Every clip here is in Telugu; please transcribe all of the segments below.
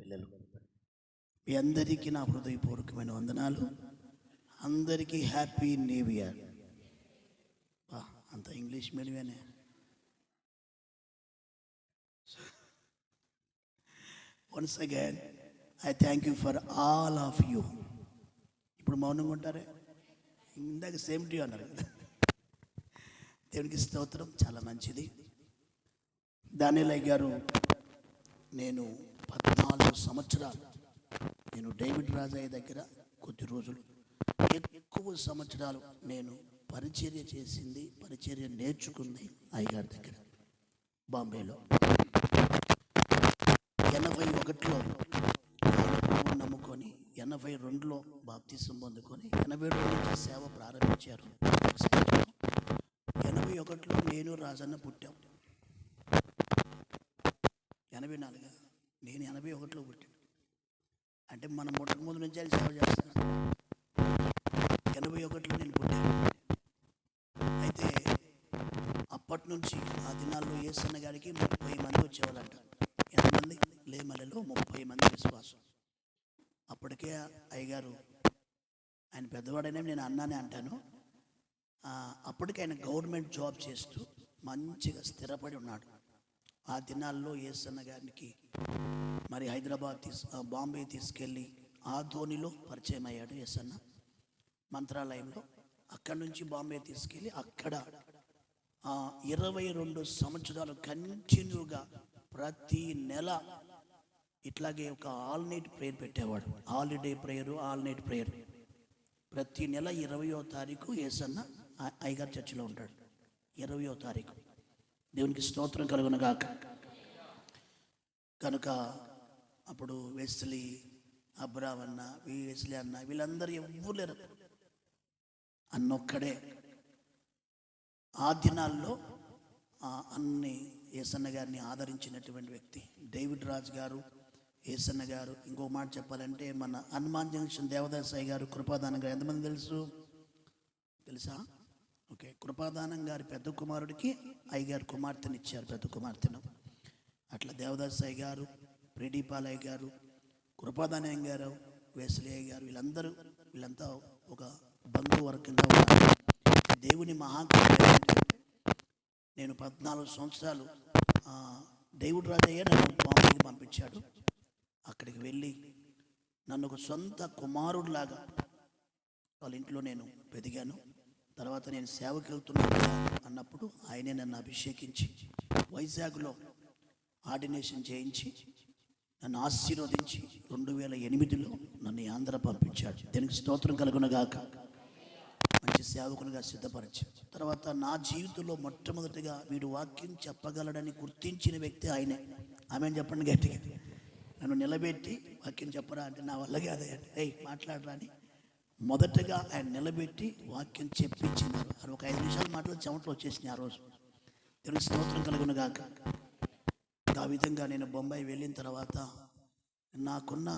పిల్లలు, మీ అందరికీ నా హృదయపూర్వకమైన వందనాలు. అందరికీ హ్యాపీ న్యూ ఇయర్. అంత ఇంగ్లీష్ మీడియమేనే. Once again I thank you for all of you. ఇప్పుడు మౌనంగా ఉంటారే, ఇందాక సేమ్ టు అన్నారు కదా. దేవునికి స్తోత్రం. చాలా మంచిది. దానియేలయ్య గారు, నేను 14 సంవత్సరాలు నేను డేవిడ్ రాజయ్య దగ్గర కొద్ది రోజులు, ఎక్కువ సంవత్సరాలు నేను పరిచర్య చేసింది, పరిచర్య నేర్చుకుంది అయ్యగారి దగ్గర బాంబేలో. 81లో ఆయన నమ్ముకొని 82లో బాప్తిసం పొందుకొని 82 నుంచి సేవ ప్రారంభించారు. 81లో నేను రాజన్న పుట్టాం. 84 నేను 81లో పుట్టాను. అంటే మనం పుట్టక ముందు నుంచి అది సేవ చేస్తున్నాను. 81లో నేను పుట్టాను. అయితే అప్పటి నుంచి ఆ దినాల్లో యేసన్న గారికి 30 మంది వచ్చేవాళ్ళంట. ఎంతమంది? లేమలలో 30 మంది విశ్వాసం. అప్పటికే అయ్యగారు, ఆయన పెద్దవాడనే నేను అన్నానే అంటాను, అప్పటికే ఆయన గవర్నమెంట్ జాబ్ చేస్తూ మంచిగా స్థిరపడి ఉన్నాడు. ఆ దినాల్లో యేసన్న గారికి మరి హైదరాబాద్ బాంబే తీసుకెళ్ళి ఆ ధోనిలో పరిచయం అయ్యాడు యేసన్న మంత్రాలయంలో. అక్కడి నుంచి బాంబే తీసుకెళ్ళి అక్కడ 22 సంవత్సరాలు కంటిన్యూగా ప్రతి నెల ఇట్లాగే ఒక ఆల్ నైట్ ప్రేయర్ పెట్టేవాడు. Holiday prayer, all night prayer. ప్రతి నెల 20వ తారీఖు యేసన్న అయ్యగారి చర్చిలో ఉంటాడు. 20వ తారీఖు. దేవునికి స్తోత్రం కలుగునగాక. కనుక అప్పుడు వెస్లీ, అబ్రామ్ అన్న, వెస్లీ అన్న, వీళ్ళందరూ ఎవ్వరు లేరు, అన్నొక్కడే. ఆ దినాల్లో అన్ని యేసన్న గారిని ఆదరించినటువంటి వ్యక్తి డేవిడ్ రాజు గారు, యేసన్న గారు. ఇంకో మాట చెప్పాలంటే మన హనుమాన్ జంక్షన్ దేవదాసాయి గారు, కృపాదానం గారు. ఎంతమంది తెలుసా? ఓకే. కృపాదానం గారి పెద్ద కుమారుడికి అయ్యగారు కుమార్తెను ఇచ్చారు, పెద్ద కుమార్తెను. అట్లా దేవదాసాయి గారు, ప్రేడీపాలయ్య గారు, కృపాదానం గారు, వేసలయ్య గారు, వీళ్ళంతా ఒక బంధువర్గంగా ఉన్నారు. దేవుని మహాకార్యం. నేను 14 సంవత్సరాలు డేవిడ్ రాజయ్య నన్ను బాంబేకి పంపించాడు. అక్కడికి వెళ్ళి నన్ను ఒక సొంత కుమారుడిలాగా వాళ్ళ ఇంట్లో నేను పెరిగాను. తర్వాత నేను సేవకి వెళ్తున్నాను అన్నప్పుడు ఆయనే నన్ను అభిషేకించి వైజాగ్లో ఆర్డినేషన్ చేయించి నన్ను ఆశీర్వదించి 2008లో నన్ను ఆంధ్ర పంపించాడు. దీనికి స్తోత్రం కలుగునగాక. మంచి సేవకునిగా సిద్ధపరిచాడు. తర్వాత నా జీవితంలో మొట్టమొదటిగా వీడు వాక్యం చెప్పగలడని గుర్తించిన వ్యక్తి ఆయనే. ఆమె చెప్పండి గట్టిగా. నన్ను నిలబెట్టి వాక్యం చెప్పరా అంటే నా వల్ల కాదే అంటే మాట్లాడరా అని మొదటగా ఆయన నిలబెట్టి వాక్యం చెప్పించినారు. అది ఒక 5 నిమిషాలు మాటలు చెమటలు వచ్చేసినాయి ఆ రోజు. దేవునికి స్తోత్రం కలుగునగాక. ఆ విధంగా నేను బొంబాయి వెళ్ళిన తర్వాత నాకున్న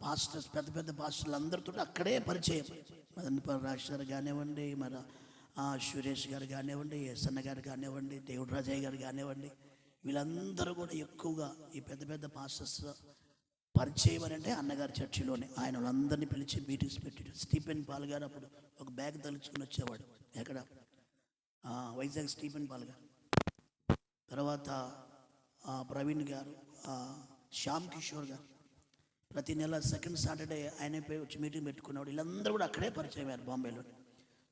పాస్టర్స్, పెద్ద పెద్ద పాస్టర్లు అందరితో అక్కడే పరిచయం. మదనపల్లి రాజేష్ గారు కానివ్వండి, మన సురేష్ గారు కానివ్వండి, యేసన్న గారు కానివ్వండి, డేవిడ్ రాజయ్య గారు కానివ్వండి, వీళ్ళందరూ కూడా ఎక్కువగా ఈ పెద్ద పెద్ద పాస్టర్స్ పరిచయం అని అంటే అన్నగారి చర్చిలోనే ఆయన వాళ్ళందరినీ పిలిచి మీటింగ్స్ పెట్టి. స్టీఫెన్ పాల్ గారు అప్పుడు ఒక బ్యాగ్ తలుచుకుని వచ్చేవాడు. ఎక్కడ? వైజాగ్ స్టీఫెన్ పాల్ గారు. తర్వాత ప్రవీణ్ గారు, శ్యామ్ కిషోర్ గారు. ప్రతి నెల సెకండ్ సాటర్డే ఆయన వచ్చి మీటింగ్ పెట్టుకునేవాడు. వీళ్ళందరూ కూడా అక్కడే పరిచయం అయ్యారు బాంబేలో.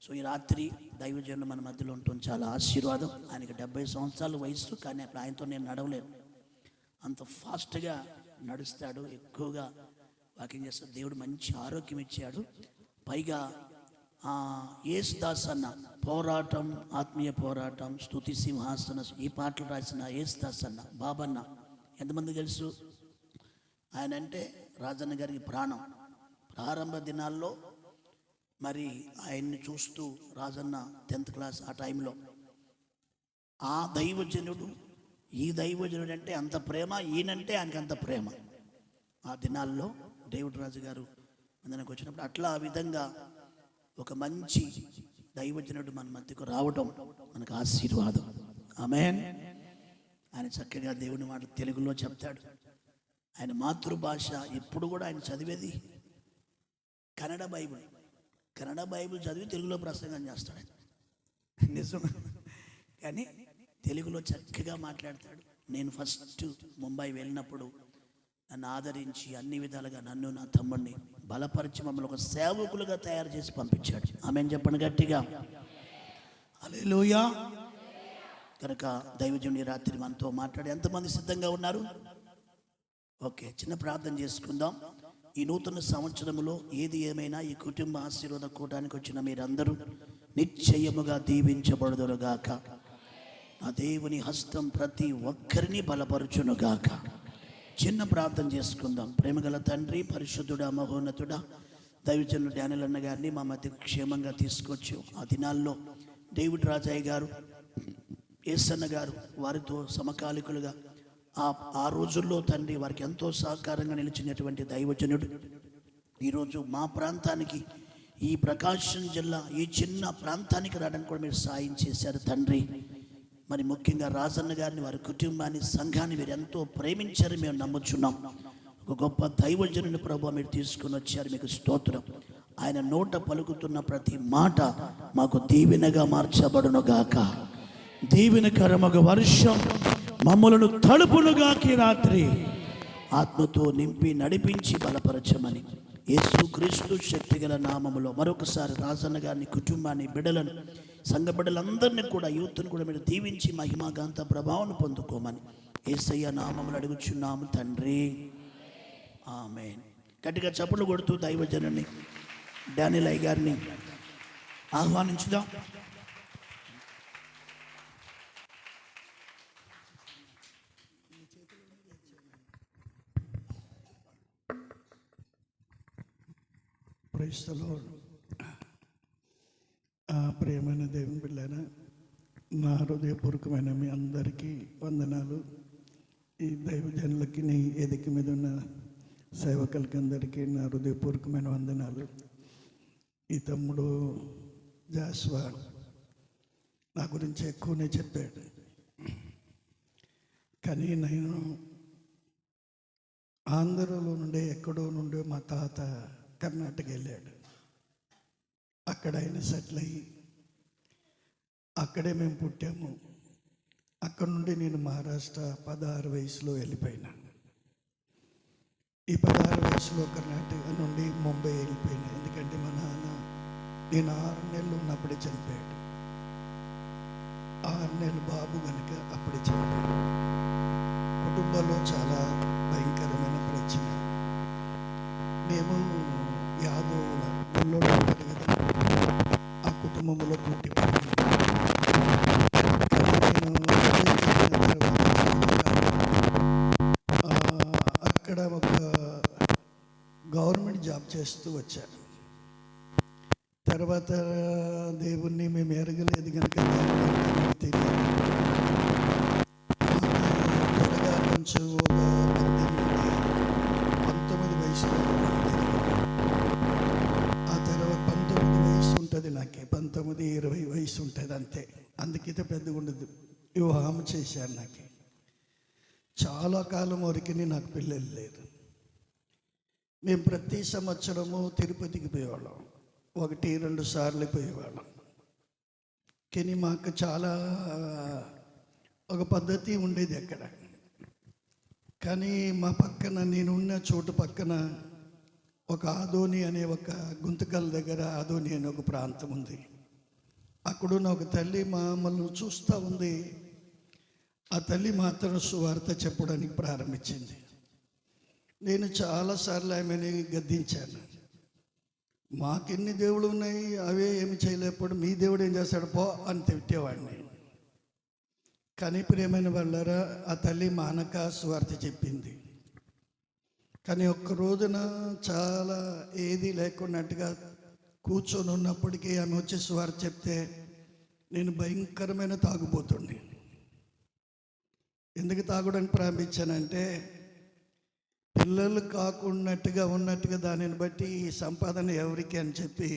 సో ఈ రాత్రి దైవజనుడు మన మధ్యలో ఉంటుంది, చాలా ఆశీర్వాదం. ఆయనకి 70 సంవత్సరాల వయసు, కానీ అప్పుడు ఆయనతో నేను నడవలేను. అంత ఫాస్ట్గా నడుస్తాడు, ఎక్కువగా వాకింగ్ చేస్తాడు. దేవుడు మంచి ఆరోగ్యం ఇచ్చాడు. పైగా యేసుదాస్ అన్న పోరాటం, ఆత్మీయ పోరాటం, స్తుతి సింహాసన, ఈ పాటలు రాసిన యేసుదాస్ అన్న, బాబన్న. ఎంతమంది తెలుసు? ఆయన అంటే రాజన్న గారికి ప్రాణం. ప్రారంభ దినాల్లో మరి ఆయన్ని చూస్తూ రాజన్న 10th క్లాస్ ఆ టైంలో ఆ దైవజనుడు, ఈ దైవజనుడు అంటే అంత ప్రేమ, ఈయనంటే ఆయనకి అంత ప్రేమ. ఆ దినాల్లో డేవిడ్ రాజు గారు అందరికి వచ్చినప్పుడు అట్లా ఆ విధంగా ఒక మంచి దైవజనుడు మన మధ్యకు రావడం మనకు ఆశీర్వాదం. ఆమేన్. ఆయన చక్కగా దేవుని మాట తెలుగులో చెప్తాడు. ఆయన మాతృభాష ఎప్పుడు కూడా ఆయన చదివేది కన్నడ బైబిల్. కన్నడ బైబిల్ చదివి తెలుగులో ప్రసంగం చేస్తాడు ఆయన. నిజం. కానీ తెలుగులో చక్కగా మాట్లాడతాడు. నేను ఫస్ట్ ముంబై వెళ్ళినప్పుడు నన్ను ఆదరించి అన్ని విధాలుగా నన్ను నా తమ్ముడిని బలపరిచి మమ్మల్ని ఒక సేవకులుగా తయారు చేసి పంపించాడు. ఆమెను చెప్పండి గట్టిగా. హల్లెలూయా. కనుక దైవజనుడి రాత్రి మనతో మాట్లాడి ఎంతమంది సిద్ధంగా ఉన్నారు? ఓకే, చిన్న ప్రార్థన చేసుకుందాం. ఈ నూతన సంవత్సరంలో ఏది ఏమైనా ఈ కుటుంబ ఆశీర్వాద కూటానికి వచ్చిన మీరందరూ నిశ్చయముగా దీవించబడుదురుగాక. నా దేవుని హస్తం ప్రతి ఒక్కరిని బలపరచునుగాక. చిన్న ప్రార్థన చేసుకుందాం. ప్రేమగల తండ్రి, పరిశుద్ధుడా, మహోన్నతుడా, దైవజనుడు డానియల్ అన్న గారిని మా మధ్య క్షేమంగా తీసుకొచ్చి ఆ దినాల్లో డేవిడ్ రాజయ్య గారు, యేసన్న గారు వారితో సమకాలికులుగా ఆ రోజుల్లో తండ్రి వారికి ఎంతో సహకారంగా నిలిచినటువంటి దైవజనుడు ఈరోజు మా ప్రాంతానికి, ఈ ప్రకాశం జిల్లా ఈ చిన్న ప్రాంతానికి రావడానికి కూడా మీరు సాయం చేశారు తండ్రి. మరి ముఖ్యంగా రాజన్న గారిని, వారి కుటుంబాన్ని, సంఘాన్ని మీరు ఎంతో ప్రేమించారు, మేము నమ్ముచున్నాం. ఒక గొప్ప దైవజనుని ప్రభు మీరు తీసుకుని వచ్చారు, మీకు స్తోత్రం. ఆయన నోట పలుకుతున్న ప్రతి మాట మాకు దీవెనగా మార్చబడునుగాక. దీవెనకరమగు వర్షం మమ్మలను తడుపునుగాకి రాత్రి ఆత్మతో నింపి నడిపించి బలపరచమని యేసుక్రీస్తు శక్తిగల నామములో మరొకసారి రాజన్న గారిని, కుటుంబాన్ని, బిడ్డలను, సంఘ బిడ్డలందరినీ కూడా, యూత్ను కూడా మీరు దీవించి మహిమాగాంత ప్రభావం పొందుకోమని యేసయ్య నామములు అడుగుచున్నాము తండ్రి, ఆమేన్. గట్టిగా చప్పులు కొడుతూ దైవజనుని డానియల్ అయ్య గారిని ఆహ్వానించుదాం. Praise the lord. ప్రియమైన దేవుని బిడ్డలారా, నా హృదయపూర్వకమైన మీ అందరికీ వందనాలు. ఈ దైవజనులకి, నీ ఎదిక మీద ఉన్న సేవకులకి అందరికీ నా హృదయపూర్వకమైన వందనాలు. ఈ తమ్ముడు జాస్వా నా గురించి ఎక్కువనే చెప్పాడు, కానీ నేను ఆంధ్రలో నుండి ఎక్కడో నుండి మా తాత కర్ణాటక వెళ్ళాడు. అక్కడ ఆయన సెటిల్ అయ్యి అక్కడే మేము పుట్టాము. అక్కడ నుండి నేను మహారాష్ట్ర 16 వయసులో వెళ్ళిపోయినా. ఈ 16 వయసులో కర్ణాటక నుండి ముంబై వెళ్ళిపోయినా. ఎందుకంటే మా నాన్న నేను 6 నెలలు ఉన్నప్పుడే చనిపోయాడు. 6 నెలలు బాబు కనుక అప్పుడే చనిపోయాడు. కుటుంబంలో చాలా భయంకరమైన ప్రశ్న. మేము యాదవుల ఊళ్ళో ఉంటారు కదా, ఆ కుటుంబంలో పుట్టిపోయాను. అక్కడ ఒక గవర్నమెంట్ జాబ్ చేస్తూ వచ్చాను. తర్వాత దేవుణ్ణి మేము ఎరగలేదు కనుక తెలియదు. త్వరగా కొంచెం ఒక 19 వయసులో, ఆ తర్వాత 19 వయసు ఉంటుంది నాకే, 19-20 వయసు ఉంటుంది అంతే. అందుకైతే పెద్దగా ఉండదు. వివాహం చేశాను. నాకు చాలా కాలం వరకు నాకు పిల్లలు లేరు. మేము ప్రతి సంవత్సరము తిరుపతికి పోయేవాళ్ళం, 1-2 సార్లు పోయేవాళ్ళం. కానీ మాకు చాలా ఒక పద్ధతి ఉండేది అక్కడ. కానీ మా పక్కన, నేనున్న చోటు పక్కన ఒక ఆదోని అనే ఒక గుంతకల్ దగ్గర ఆదోని అనే ఒక ప్రాంతం ఉంది. అక్కడున్న ఒక తల్లి మమ్మల్ని చూస్తూ ఉంది. ఆ తల్లి మాత్రం సువార్త చెప్పడానికి ప్రారంభించింది. నేను చాలాసార్లు ఆమెని గద్దించాను. మాకెన్ని దేవుళ్ళు ఉన్నాయి, అవే ఏమి చేయలేకపోతే మీ దేవుడు ఏం చేస్తాడు పో అని తిట్టేవాడిని. కానీ ప్రియమైన వాళ్ళారా, ఆ తల్లి మానక సువార్త చెప్పింది. కానీ ఒక్క రోజున చాలా ఏది లేకున్నట్టుగా కూర్చొని ఉన్నప్పటికీ ఆమె వచ్చి సువార్త చెప్తే నేను భయంకరమైన తాగుబోతుండే. ఎందుకు తాగడానికి ప్రారంభించానంటే, పిల్లలు కాకున్నట్టుగా ఉన్నట్టుగా దానిని బట్టి ఈ సంపాదన ఎవరికి అని చెప్పి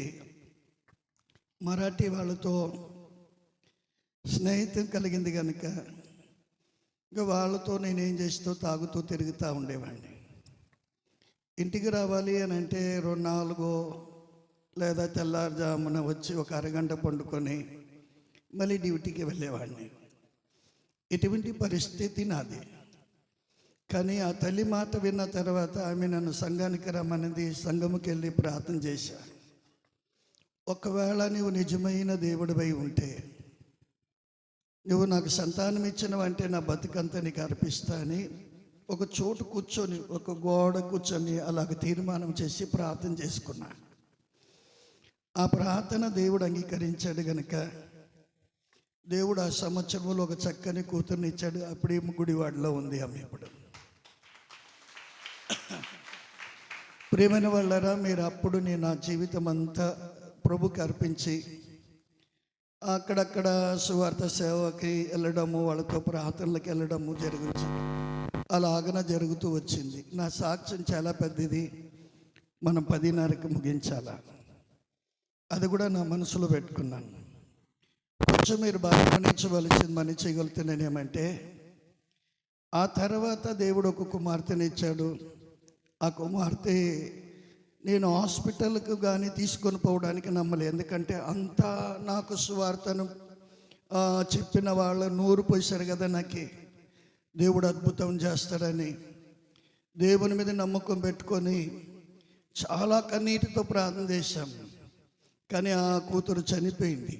మరాఠీ వాళ్ళతో స్నేహితం కలిగింది కనుక ఇంకా వాళ్ళతో నేనేం చేస్తూ తాగుతూ తిరుగుతూ ఉండేవాడిని. ఇంటికి రావాలి అని అంటే 2-4 లేదా తెల్లారుజామున వచ్చి ఒక అరగంట పండుకొని మళ్ళీ డ్యూటీకి వెళ్ళేవాడిని. ఇటువంటి పరిస్థితి నాది. కానీ ఆ తల్లి మాట విన్న తర్వాత ఆమె నన్ను సంఘానికి రమ్మన్నది. సంఘముకి వెళ్ళి ప్రార్థన చేశా. ఒకవేళ నువ్వు నిజమైన దేవుడివై ఉంటే, నువ్వు నాకు సంతానం ఇచ్చినవంటే నా బతుకంతా నీకు అర్పిస్తా అని ఒక చోటు కూర్చొని, ఒక గోడ కూర్చొని అలాగ తీర్మానం చేసి ప్రార్థన చేసుకున్నా. ఆ ప్రార్థన దేవుడు అంగీకరించాడు గనుక దేవుడు ఆ సంవత్సరంలో ఒక చక్కని కూతుర్ని ఇచ్చాడు. అప్పుడే గుడివాడలో ఉంది ఆమె ఇప్పుడు. ప్రియమైన వాళ్ళరా, మీరు అప్పుడు నేను నా జీవితం అంతా ప్రభుకి అర్పించి అక్కడక్కడ సువార్త సేవకి వెళ్ళడము, వాళ్ళతో ప్రార్థనలకు వెళ్ళడము జరుగుతుంది. అలాగన జరుగుతూ వచ్చింది. నా సాక్ష్యం చాలా పెద్దది. మనం 10:30కి ముగించాలా, అది కూడా నా మనసులో పెట్టుకున్నాను. కొంచెం మీరు బాగా గమనించవలసింది, మని చేయగలుగుతున్నానేమంటే, ఆ తర్వాత దేవుడు ఒక కుమార్తెని ఇచ్చాడు. ఆ కుమార్తె నేను హాస్పిటల్కు కానీ తీసుకొని పోవడానికి నమ్మలేదు. ఎందుకంటే అంతా నాకు సువార్తను చెప్పిన వాళ్ళు నూరు పోసారు కదా, నాకు దేవుడు అద్భుతం చేస్తాడని దేవుని మీద నమ్మకం పెట్టుకొని చాలా కన్నీటితో ప్రార్థన చేశాం. కానీ ఆ కూతురు చనిపోయింది.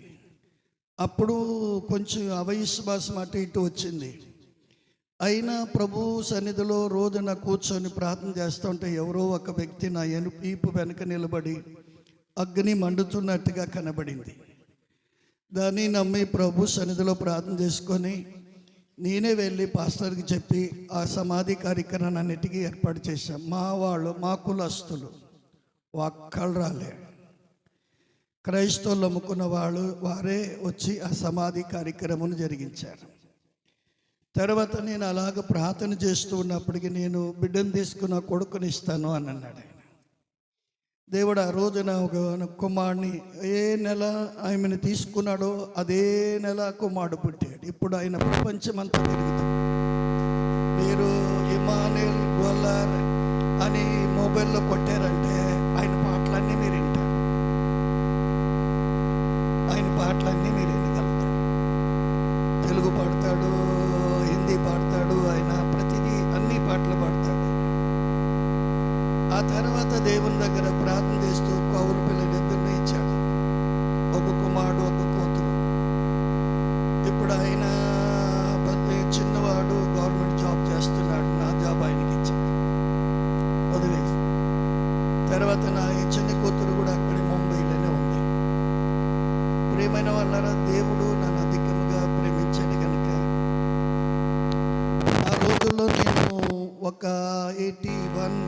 అప్పుడు కొంచెం అవిశ్వాసం అటు ఇటు వచ్చింది. అయినా ప్రభు సన్నిధిలో రోజున కూర్చొని ప్రార్థన చేస్తూ ఉంటే ఎవరో ఒక వ్యక్తి నా వీపు వెనక నిలబడి అగ్ని మండుతున్నట్టుగా కనబడింది. దాన్ని నమ్మి ప్రభు సన్నిధిలో ప్రార్థన చేసుకొని నేనే వెళ్ళి పాస్టర్కి చెప్పి ఆ సమాధి కార్యక్రమాన్ని అన్నిటికీ ఏర్పాటు చేశాం. మా వాళ్ళు, మా కులస్తులు ఒక్కళ్ళు రాలే. క్రైస్తవులు అమ్ముకున్న వాళ్ళు వారే వచ్చి ఆ సమాధి కార్యక్రమం జరిగించారు. తర్వాత నేను అలాగ ప్రార్థన చేస్తూ ఉన్నప్పటికీ నేను బిడ్డను తీసుకున్న కొడుకుని ఇస్తాను అని అన్నాడు ఆయన. దేవుడు ఆ రోజున ఒక కుమారుని ఏ నెల ఆమెను తీసుకున్నాడో అదే నెల కుమారుడు పుట్టాడు. ఇప్పుడు ఆయన ప్రపంచమంతా తిరుగుతాడు. మీరు ఇమానుయేల్ గోలార్ అని మొబైల్లో కొట్టారంటే ఆయన పాటలన్నీ మీరు వింటారు. ఆయన పాటలన్నీ మీరు వినగలుగుతారు. తెలుగు పాడతాడు, హిందీ పాడతాడు, ఆయన ప్రతిదీ అన్ని పాటలు పాడతాడు. ఆ తర్వాత దేవుని దగ్గర ప్రార్థన చేస్తూ కౌలు పిల్లలు ఇద్దరిని ఇచ్చాడు. ఒక కుమారుడు, ఒక కూతురు. ఇప్పుడు ఆయన చిన్నవాడు గవర్నమెంట్ జాబ్ చేస్తున్నాడు. నా జాబ్ ఆయనకి ఇచ్చాడు, వదిలేసి. తర్వాత నా చిన్న కూతురు కూడా అక్కడే ముంబైలోనే ఉంది. ప్రియమైన వాళ్ళారా, దేవుడు నన్ను అధికంగా ప్రేమించాడు కనుక ఆ రోజుల్లో నేను ఒక 81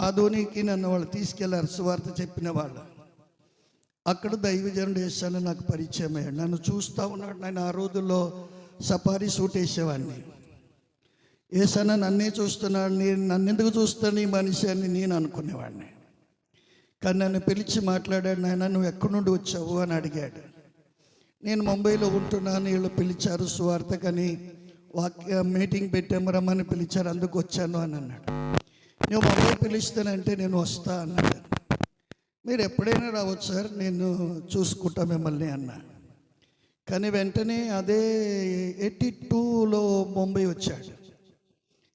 ఆధునికి నన్ను వాళ్ళు తీసుకెళ్లారు, సువార్త చెప్పిన వాళ్ళు. అక్కడ దైవజనుడు వేసాను నాకు పరిచయం అయ్యాడు. నన్ను చూస్తూ ఉన్నాడు. నేను ఆ రోజుల్లో సఫారీ సూట్ వేసేవాడిని. వేసాను, నన్నే చూస్తున్నాడు. నేను నన్ను ఎందుకు చూస్తాను ఈ మనిషి అని నేను అనుకునేవాడిని. కానీ నన్ను పిలిచి మాట్లాడాడు. నాయన నువ్వు ఎక్కడి నుండి వచ్చావు అని అడిగాడు. నేను ముంబైలో ఉంటున్నాను, వీళ్ళు పిలిచారు సువార్తకని, మీటింగ్ పెట్టాము, రమ్మని పిలిచారు, అందుకు వచ్చాను అని అన్నాడు. నువ్వు ముంబై పిలుస్తానంటే నేను వస్తా అన్నాడు. మీరు ఎప్పుడైనా రావచ్చు సార్, నేను చూసుకుంటా మిమ్మల్ని అన్నా. కానీ వెంటనే అదే 82లో ముంబై వచ్చాడు.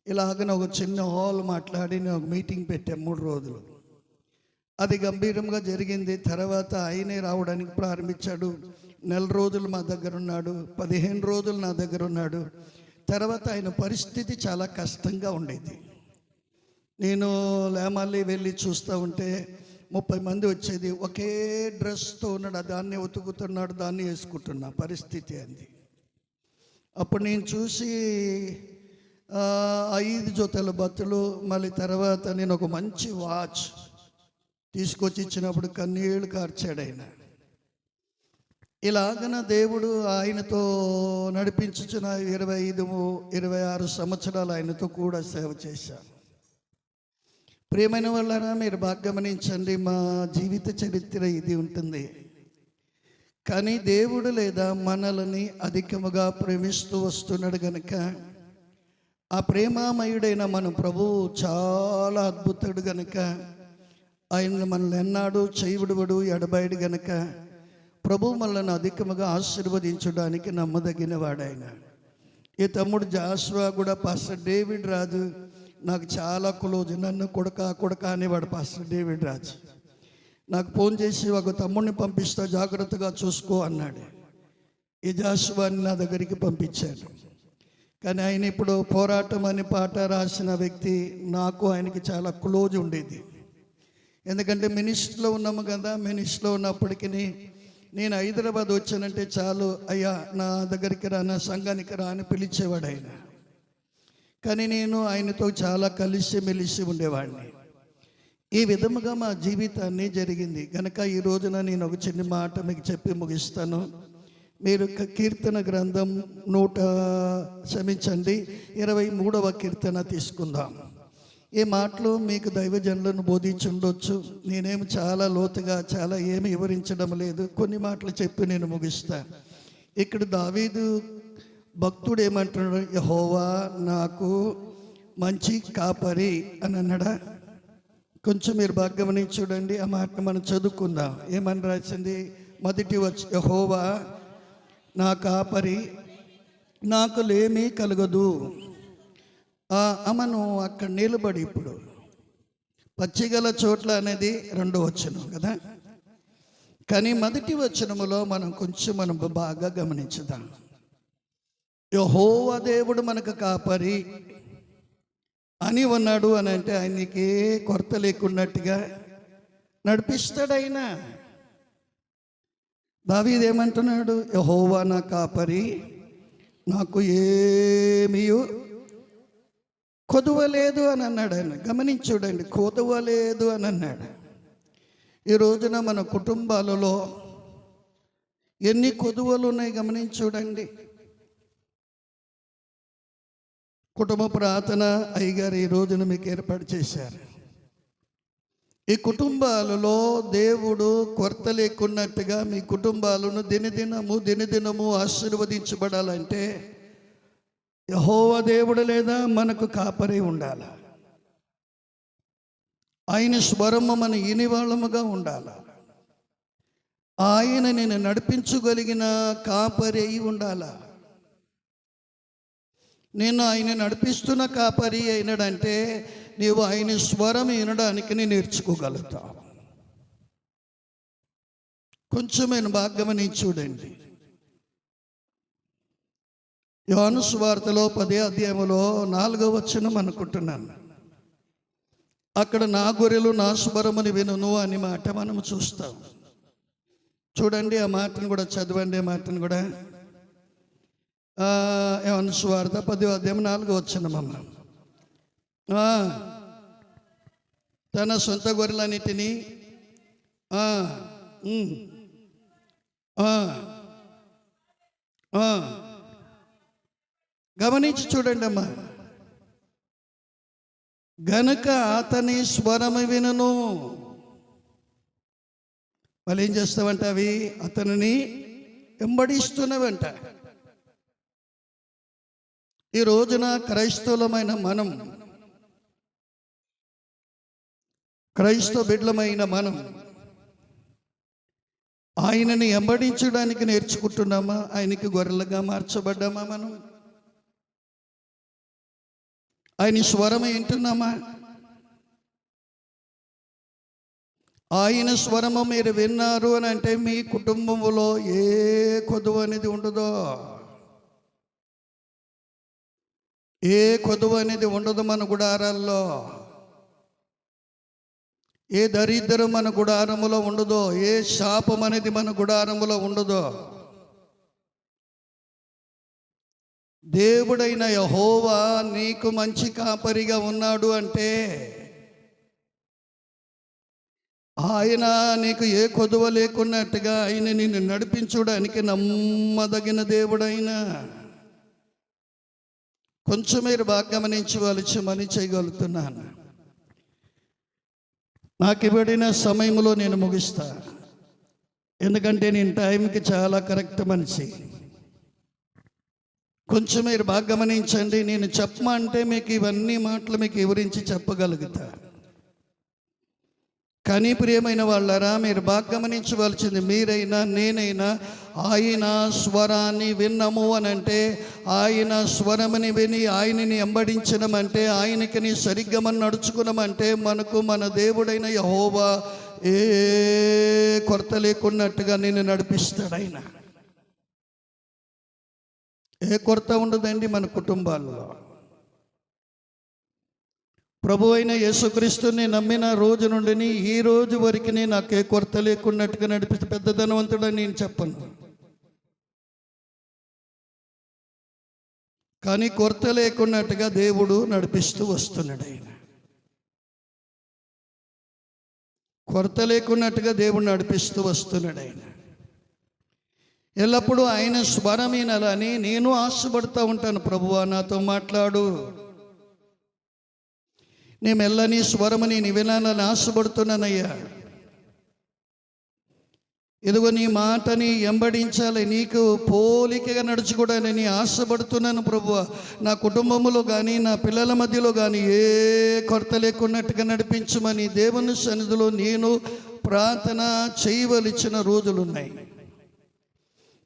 ఇలాగ ఒక చిన్న హాల్ మాట్లాడి నేను ఒక మీటింగ్ పెట్టాను 3 రోజులు. అది గంభీరంగా జరిగింది. తర్వాత ఆయనే రావడానికి ప్రారంభించాడు. 1 రోజులు మా దగ్గర ఉన్నాడు, 15 రోజులు నా దగ్గర ఉన్నాడు. తర్వాత ఆయన పరిస్థితి చాలా కష్టంగా ఉండేది. నేను లేమల్లి వెళ్ళి చూస్తూ ఉంటే 30 మంది వచ్చేది. ఒకే డ్రెస్తో ఉన్నాడు, దాన్ని ఉతుకుతున్నాడు, దాన్ని వేసుకుంటున్నా పరిస్థితి అంది. అప్పుడు నేను చూసి 5 జతల బట్టలు, మళ్ళీ తర్వాత నేను ఒక మంచి వాచ్ తీసుకొచ్చి ఇచ్చినప్పుడు కన్నీళ్ళు కార్చాడు ఆయన. ఇలాగన దేవుడు ఆయనతో నడిపించుచున్న 25-26 సంవత్సరాలు ఆయనతో కూడా సేవ చేశాను. ప్రియమైన వాళ్ళరా, మీరు బాగా గమనించండి, మా జీవిత చరిత్ర ఇది ఉంటుంది. కానీ దేవుడు లేదా మనల్ని అధికముగా ప్రేమిస్తూ వస్తున్నాడు కనుక ఆ ప్రేమామయుడైన మన ప్రభువు చాలా అద్భుతుడు గనుక ఆయన మనల్ని ఎన్నాడు చేయబడువడు ఎడబాయడు గనుక ప్రభువు మనల్ని అధికముగా ఆశీర్వదించడానికి నమ్మదగిన వాడాయన. ఈ తమ్ముడు జాషువా కూడా పాస్టర్ డేవిడ్ రాజు నాకు చాలా క్లోజ్, నన్ను కొడక అనేవాడు పాస్టర్ డేవిడ్ రాజు. నాకు ఫోన్ చేసి ఒక తమ్ముడిని పంపిస్తా జాగ్రత్తగా చూసుకో అన్నాడు. ఈ జాషువాని నా దగ్గరికి పంపించాడు. కానీ ఆయన ఇప్పుడు పోరాటం అని పాట రాసిన వ్యక్తి నాకు ఆయనకి చాలా క్లోజ్ ఉండేది. ఎందుకంటే మినిస్ట్రీలో ఉన్నాము కదా, మినిస్ట్రీలో ఉన్నప్పటికీ నేను హైదరాబాద్ వచ్చానంటే చాలు, అయ్యా నా దగ్గరికి రా, నా సంఘానికి రా అని పిలిచేవాడు ఆయన. కానీ నేను ఆయనతో చాలా కలిసి మెలిసి ఉండేవాడిని. ఈ విధముగా మా జీవితాన్ని జరిగింది కనుక ఈ రోజున నేను ఒక చిన్న మాట మీకు చెప్పి ముగిస్తాను. మీరు కీర్తన గ్రంథం 23వ కీర్తన తీసుకుందాం. ఈ మాటలు మీకు దైవజనులను బోధించి ఉండొచ్చు. నేనేమి చాలా లోతుగా చాలా ఏమి వివరించడం లేదు, కొన్ని మాటలు చెప్పి నేను ముగిస్తా. ఇక్కడ దావీదు భక్తుడు ఏమంటున్నాడు? యెహోవా నాకు మంచి కాపరి అని అన్నాడా? కొంచెం మీరు బాగా గమనించి చూడండి. ఆ మాట మనం చదువుకుందాం. ఏమని రాసింది? మొదటి వచ్చి యెహోవా నా కాపరి, నాకు లేమి కలగదు. అమను అక్కడ నిలబడి ఇప్పుడు పచ్చిగల చోట్ల అనేది 2వ వచనం కదా. కానీ మొదటి వచనములో మనం బాగా గమనించుదాం. యెహోవా దేవుడు మనకు కాపరి అని ఉన్నాడు అని అంటే ఆయనకి కొరత లేకున్నట్టుగా నడిపిస్తాడు ఆయన. దావీదు ఏమంటున్నాడు? యెహోవా నా కాపరి, నాకు ఏమీ కొదువలేదు అని అన్నాడు ఆయన. గమనించుడండి, కొదువలేదు అని అన్నాడు. ఈ రోజున మన కుటుంబాలలో ఎన్ని కొదువలు ఉన్నాయి గమనించుడండి. కుటుంబ ప్రార్థన అయ్యగారు ఈ రోజున మీకు ఏర్పాటు చేశారు. ఈ కుటుంబాలలో దేవుడు కొరత లేకున్నట్టుగా మీ కుటుంబాలను దినదినము ఆశీర్వదించబడాలంటే యెహోవా దేవుడు లేదా మనకు కాపరి ఉండాలి. ఆయన స్వరము మన ఇనివాళముగా ఉండాలి. ఆయన నేను నడిపించగలిగిన కాపరి అయి ఉండాలి. నేను ఆయన నడిపిస్తున్న కాపరి అయినాడంటే నీవు ఆయన స్వరం వినడానికి నేను నేర్చుకోగలుగుతావు. కొంచెం నేను బాగా గమనించి చూడండి. యోహాను సువార్తలో 10వ అధ్యాయములో 4వ వచనం అనుకుంటున్నాను. అక్కడ నా గొర్రెలు నా స్వరముని వినును అని మాట మనం చూస్తాం. చూడండి ఆ మాటను కూడా చదవండి. ఆ మాటను కూడా యోహాను సువార్త 10వ అధ్యాయం 4వ వచనమమ్మ. తన సొంత గొర్రెలన్నిటినీ గమనించి చూడండి అమ్మా. గనుక అతని స్వరము వినును. మళ్ళీ ఏం చేస్తావంట? అవి అతనిని వెంబడిస్తున్నవంట. ఈ రోజున క్రైస్తవులమైన మనం, క్రైస్తవ బిడ్డలమైన మనం ఆయనని వెంబడించడానికి నేర్చుకుంటున్నామా? ఆయనకి గొర్రెలుగా మార్చబడ్డామా? మనం ఆయన స్వరం వింటున్నామా? ఆయన స్వరము మీరు విన్నారు అని అంటే మీ కుటుంబంలో ఏ కొదువు అనేది ఉండదో, ఏ కొదువు అనేది ఉండదు మన గుడారాల్లో. ఏ దరిద్రం మన గుడారములో ఉండదో, ఏ శాపం అనేది మన గుడారములో ఉండదో. దేవుడైన యెహోవా నీకు మంచి కాపరిగా ఉన్నాడు అంటే ఆయన నీకు ఏ కొదువ లేకున్నట్టుగా ఆయన నిన్ను నడిపించడానికి నమ్మదగిన దేవుడైన. కొంచెం మీరు బాగా గమనించవలసి చేయగలుగుతున్నాను. నాకు ఇవ్వడిన సమయంలో నేను ముగిస్తా. ఎందుకంటే నేను టైంకి చాలా కరెక్ట్ మనిషి. కొంచెం మీరు బాగా గమనించండి. నేను చెప్పమంటే మీకు ఇవన్నీ మాటలు మీకు వివరించి చెప్పగలుగుతా. కానీ ప్రియమైన వాళ్ళారా, మీరు బాగా గమనించవలసింది, మీరైనా నేనైనా ఆయన స్వరాన్ని విన్నాము అని అంటే, ఆయన స్వరముని విని ఆయనని వెంబడించడమంటే, ఆయనకి సరిగ్గా మనం నడుచుకున్నామంటే, మనకు మన దేవుడైన యెహోవా ఏ కొరత లేకున్నట్టుగా నిన్ను నడిపిస్తాడు. ఆయన ఏ కొరత ఉండదండి మన కుటుంబాల్లో. ప్రభు అయిన యేసుక్రీస్తుని నమ్మిన రోజు నుండి ఈ రోజు వరకు నాకు ఏ కొరత లేకున్నట్టుగా నడిపిస్తే పెద్ద ధనవంతుడని నేను చెప్పను. కానీ కొరత లేకున్నట్టుగా దేవుడు నడిపిస్తూ వస్తున్నాడు. ఆయన కొరత లేకున్నట్టుగా దేవుడు నడిపిస్తూ వస్తున్నాడు. ఆయన ఎల్లప్పుడూ ఆయన స్వరం వినాలని నేను ఆశపడుతూ ఉంటాను. ప్రభువా, నాతో మాట్లాడు, నేను మెల్లని స్వరముని నీ వినాలని ఆశపడుతున్నానయ్యా. ఇదిగో నీ మాటని వెంబడించాలి, నీకు పోలికగా నడుచుకోవడానికి ఆశపడుతున్నాను ప్రభువా. నా కుటుంబంలో కానీ నా పిల్లల మధ్యలో కానీ ఏ కొరత లేకున్నట్టుగా నడిపించమని దేవుని సన్నిధిలో నేను ప్రార్థన చేయవలసిన రోజులున్నాయి.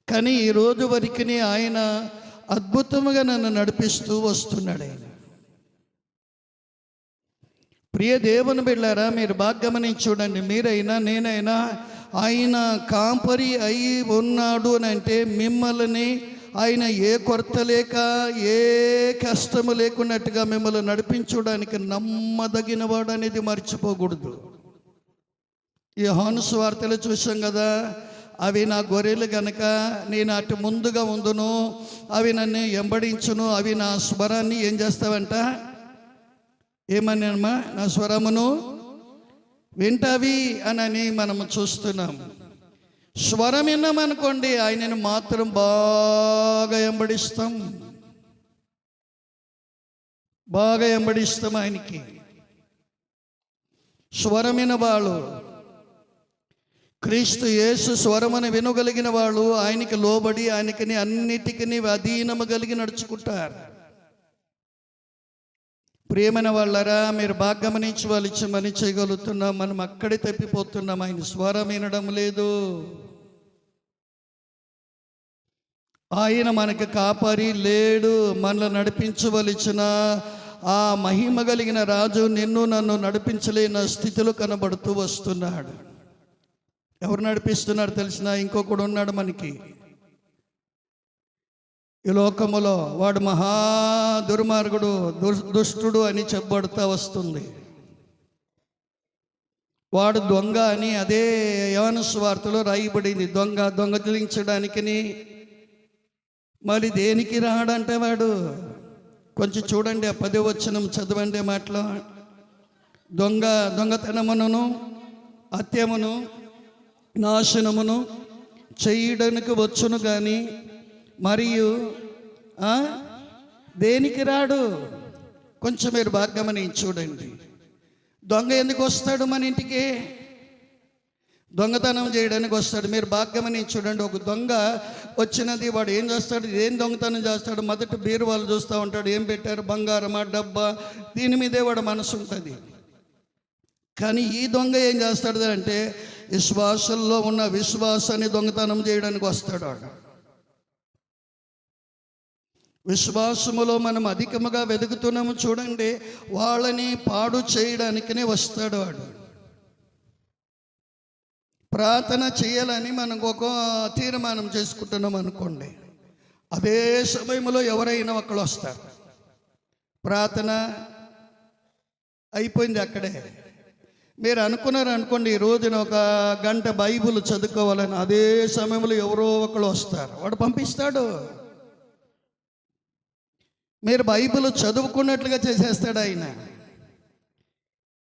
కానీ ఈ రోజు వరకు ఆయన అద్భుతంగా నన్ను నడిపిస్తూ వస్తున్నాడు. ఆయన ప్రియ దేవుని బిడ్డలారా, మీరు బాగా గమనించి చూడండి. మీరైనా నేనైనా ఆయన కాపరి అయి ఉన్నాడు అని అంటే, మిమ్మల్ని ఆయన ఏ కొరత లేక ఏ కష్టము లేకున్నట్టుగా మిమ్మల్ని నడిపించడానికి నమ్మదగిన వాడు అనేది మర్చిపోకూడదు. ఈ యోహాను సువార్తలు చూసాం కదా, అవి నా గొర్రెలు గనక నేను అటు ముందుగా ఉందును, అవి నన్ను వెంబడించును, అవి నా స్వరాన్ని ఏం చేస్తావంట, ఏమన్నా నా స్వరమును వింటావి అని మనము చూస్తున్నాం. స్వరం విన్నామనుకోండి, ఆయనను మాత్రం బాగా వెంబడిస్తాం, బాగా వెంబడిస్తాం. ఆయనకి స్వరమైన వాళ్ళు, క్రీస్తు యేసు స్వరమును వినగలిగిన వాళ్ళు ఆయనకి లోబడి ఆయనకి అన్నిటికీ అధీనము కలిగి నడుచుకుంటారు. ప్రియమైన వాళ్ళరా, మీరు బాగా గమనించి వాళ్ళు ఇచ్చి మని చేయగలుగుతున్నాం. మనం అక్కడే తప్పిపోతున్నాం. ఆయన స్వరం వినడం లేదు. ఆయన మనకి కాపరి లేడు. మనల్ని నడిపించవలసిన ఆ మహిమ కలిగిన రాజు నిన్ను నన్ను నడిపించలేని స్థితిలో కనబడుతూ వస్తున్నాడు. ఎవరు నడిపిస్తున్నారు తెలిసిన? ఇంకొకడు ఉన్నాడు మనకి ఈ లోకములో. వాడు మహా దుర్మార్గుడు, దుష్టుడు అని చెప్పబడుతూ వస్తుంది. వాడు దొంగ అని అదే యోహాను సువార్తలో రాయబడింది. దొంగలించడానికి మరి దేనికి రాడంటే వాడు. కొంచెం చూడండి, ఆ 10వ వచనం చదవండి. మాటలో దొంగతనమును హత్యమును నాశనమును చేయడానికి వచ్చును కానీ మరియు దేనికి రాడు. కొంచెం మీరు బాగా గమనించి చూడండి. దొంగ ఎందుకు వస్తాడు మన ఇంటికి? దొంగతనం చేయడానికి వస్తాడు. మీరు బాగా గమనించి చూడండి. ఒక దొంగ వచ్చినది, వాడు ఏం చేస్తాడు? ఏం దొంగతనం చేస్తాడు? మొదట బీరువాళ్ళు చూస్తూ ఉంటాడు, ఏం పెట్టారు, బంగారమా డబ్బా, దీని మీదే వాడు మనసు ఉంటుంది. కానీ ఈ దొంగ ఏం చేస్తాడు అంటే, విశ్వాసంలో ఉన్న విశ్వాసాన్ని దొంగతనం చేయడానికి వస్తాడు. వాడు విశ్వాసములో మనం అధికముగా వెతుకుతున్నాము చూడండి, వాళ్ళని పాడు చేయడానికనే వస్తాడు వాడు. ప్రార్థన చేయాలని మనం ఒక తీర్మానం చేసుకుంటున్నాం అనుకోండి, అదే సమయంలో ఎవరైనా ఒకళ్ళు వస్తారు. ప్రార్థన అయిపోయింది అక్కడే. మీరు అనుకున్నారు అనుకోండి, ఈ రోజున 1 గంట బైబిల్ చదువుకోవాలని, అదే సమయంలో ఎవరో ఒకళ్ళు వస్తారు, వాడు పంపిస్తాడు. మీరు బైబిల్ చదువుకున్నట్లుగా చేసేస్తాడు ఆయన.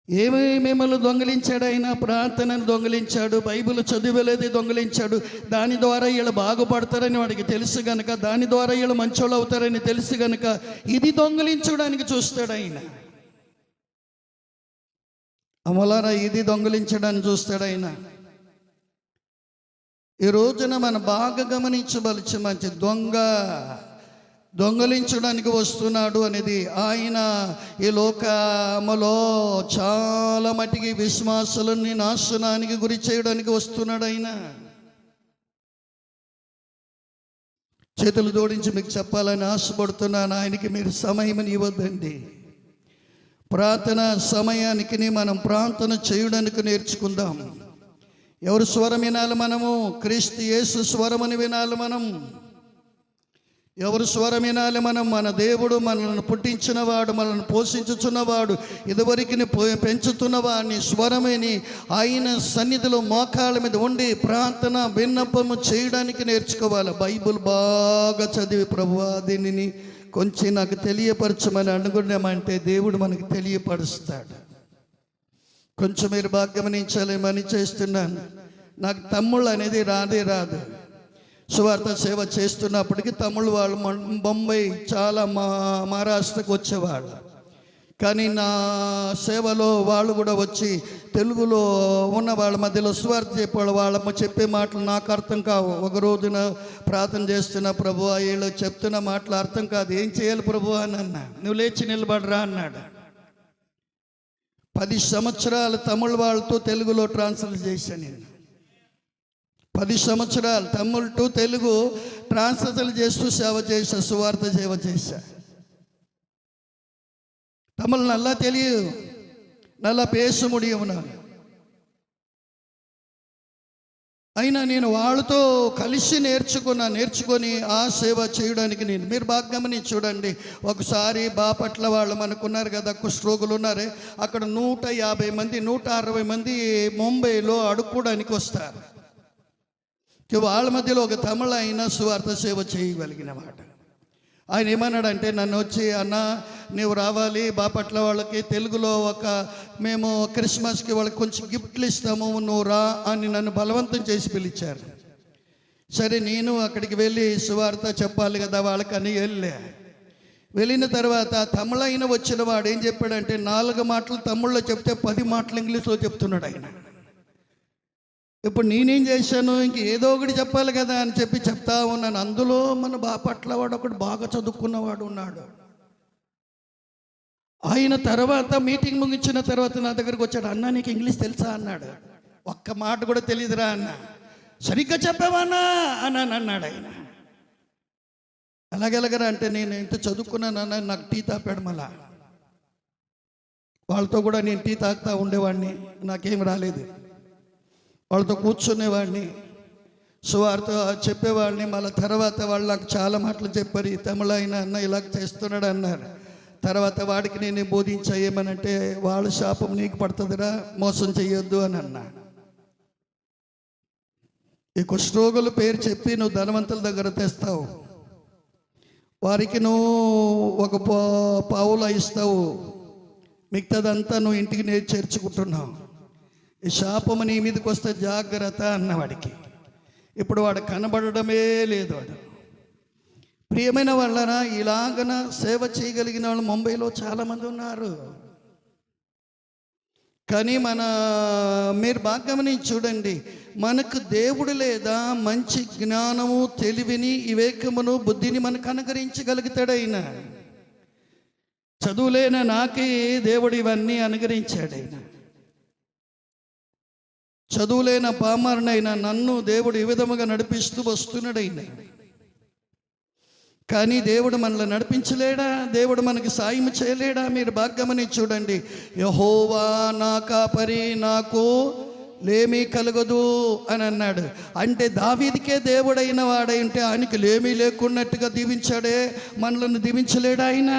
ఏమి మిమ్మల్ని దొంగిలించాడు ఆయన? ప్రార్థనను దొంగిలించాడు, బైబిల్ చదివలేదు దొంగిలించాడు. దాని ద్వారా వీళ్ళు బాగుపడతారని వాడికి తెలుసు గనక, దాని ద్వారా వీళ్ళు మంచోళ్ళు అవుతారని తెలుసు గనక ఇది దొంగిలించడానికి చూస్తాడు ఆయన. అమలారా, ఇది దొంగిలించడానికి చూస్తాడు ఆయన. ఈ రోజున మనం బాగా గమనించవలసి మంచి దొంగ దొంగలించడానికి వస్తున్నాడు అనేది. ఆయన ఈ లోకములో చాలా మటుకి విశ్వాసులని నాశనానికి గురి చేయడానికి వస్తున్నాడు. ఆయన చేతులు జోడించి మీకు చెప్పాలని ఆశపడుతున్నాను. ఆయనకి మీరు సమయం ఇవ్వద్దండి. ప్రార్థన సమయానికి మనం ప్రార్థన చేయడానికి నేర్చుకుందాం. ఎవరు స్వరం వినాలి? మనము క్రీస్తు యేసు స్వరమని వినాలి. మనం ఎవరు స్వరం వినాలి? మనం మన దేవుడు, మనల్ని పుట్టించినవాడు, మనల్ని పోషించుచున్నవాడు, ఇదివరకు పెంచుతున్నవాడిని స్వరమని ఆయన సన్నిధిలో మోకాళ్ళ మీద ఉండి ప్రార్థన విన్నపము చేయడానికి నేర్చుకోవాలి. బైబిల్ బాగా చదివి ప్రభువా దీనిని కొంచెం నాకు తెలియపరచమని అనుకున్నామంటే దేవుడు మనకు తెలియపరుస్తాడు. కొంచెం మీరు బాగా గమనించాలేమని చేస్తున్నాను. నాకు తమ్ముళ్ళు అనేది రాదు. సువార్త సేవ చేస్తున్నప్పటికీ తమ్ముళ్ళు వాళ్ళు బొంబాయి చాలా మహారాష్ట్రకు వచ్చేవాళ్ళు. కానీ నా సేవలో వాళ్ళు కూడా వచ్చి తెలుగులో ఉన్న వాళ్ళ మధ్యలో సువార్త చెప్పేవాళ్ళు. వాళ్ళ చెప్పే మాటలు నాకు అర్థం కావు. ఒక రోజున ప్రార్థన చేస్తున్న ప్రభువా వీళ్ళు చెప్తున్న మాటలు అర్థం కాదు, ఏం చేయాలి ప్రభువా అని అన్నా. నువ్వు లేచి నిలబడరా అన్నాడు. 10 సంవత్సరాలు తమిళ వాళ్ళతో తెలుగులో ట్రాన్స్లేట్ చేశాను నేను. 10 సంవత్సరాలు తమిళ్ టు తెలుగు ట్రాన్స్లేట్ చేస్తూ సేవ చేశా, సువార్త సేవ చేశా. తమిళ్ నల్లా తెలియదు, నల్లా పేస ముడియం. అయినా నేను వాళ్ళతో కలిసి నేర్చుకొని ఆ సేవ చేయడానికి మీరు బాగా గమనించి చూడండి. ఒకసారి బాపట్ల వాళ్ళు మనకున్నారు కదా, కుష్ఠరోగులు ఉన్నారే, అక్కడ 150 మంది 160 మంది ముంబైలో అడుక్కోవడానికి వస్తారు. వాళ్ళ మధ్యలో ఒక తమిళ అయినా సువార్త సేవ చేయగలిగిన మాట. ఆయన ఏమన్నాడంటే నన్ను వచ్చి, అన్న నీవు రావాలి బాపట్ల వాళ్ళకి తెలుగులో మేము క్రిస్మస్కి వాళ్ళకి కొంచెం గిఫ్ట్లు ఇస్తాము, నువ్వు రా అని నన్ను బలవంతం చేసి పిలిచారు. సరే నేను అక్కడికి వెళ్ళి సువార్త చెప్పాలి కదా వాళ్ళకని వెళ్ళిన తర్వాత తమిళ అయిన వచ్చిన వాడు ఏం చెప్పాడంటే 4 మాటలు తమిళ్లో చెప్తే 10 మాటలు ఇంగ్లీష్లో చెప్తున్నాడు ఆయన. ఇప్పుడు నేనేం చేశాను, ఇంక ఏదో ఒకటి చెప్పాలి కదా అని చెప్పి చెప్తా ఉన్నాను. అందులో మన బాపట్ల వాడు ఒకడు బాగా చదువుకున్నవాడు ఉన్నాడు. ఆయన తర్వాత మీటింగ్ ముగించిన తర్వాత నా దగ్గరకు వచ్చాడు. అన్న నీకు ఇంగ్లీష్ తెలుసా అన్నాడు. ఒక్క మాట కూడా తెలియదురా అన్న. సరిగ్గా చెప్పావన్నా అని అన్నాడు ఆయన. అలాగెలాగరా అంటే నేను ఎంత చదువుకున్నానన్నా నాకు టీ తాపాడు. మళ్ళా వాళ్ళతో కూడా నేను టీ తాగుతూ ఉండేవాడిని, నాకేం రాలేదు. వాళ్ళతో కూర్చునేవాడిని, సువార్త చెప్పేవాడిని. మళ్ళీ తర్వాత వాళ్ళు నాకు చాలా మాటలు చెప్పారు. ఈ తమిళ అయినా అన్న ఇలా చేస్తున్నాడు అన్నారు. తర్వాత వాడికి నేను బోధించా ఏమనంటే, వాళ్ళ శాపం నీకు పడుతుందిరా, మోసం చెయ్యొద్దు అని అన్నా. ఈ కుష్ఠరోగుల పేరు చెప్పి నువ్వు ధనవంతుల దగ్గర తెస్తావు, వారికి నువ్వు ఒక పావులా ఇస్తావు, మిగతాదంతా నువ్వు ఇంటికి చేర్చుకుంటున్నావు. ఈ శాపము నీ మీదకి వస్తే జాగ్రత్త అన్నవాడికి. ఇప్పుడు వాడు కనబడడమే లేదు. వాడు ప్రియమైన వాళ్ళరా, ఇలాగన సేవ చేయగలిగిన వాళ్ళు ముంబైలో చాలామంది ఉన్నారు. కానీ మీరు బాగా గమనించి చూడండి, మనకు దేవుడు లేదా మంచి జ్ఞానము, తెలివిని, వివేకమును, బుద్ధిని మనకు అనుగ్రహించగలుగుతాడు. ఆయన చదువులేన నాకే దేవుడు ఇవన్నీ అనుగ్రహించాడు. ఆయన చదువులేన పామరునైనా నన్ను దేవుడు ఈ విధముగా నడిపిస్తూ వస్తున్నాడు. ఆయన కానీ దేవుడు మనల్ని నడిపించలేడా? దేవుడు మనకి సాయం చేయలేడా? మీరు బాగా గమనించి చూడండి. యెహోవా నా కాపరి, నాకు లేమీ కలగదు అని అన్నాడు. అంటే దావీదుకే దేవుడైన వాడై ఉంటే ఆయనకి లేమీ లేకున్నట్టుగా దీవించాడే, మనల్ని దీవించలేడా ఆయన?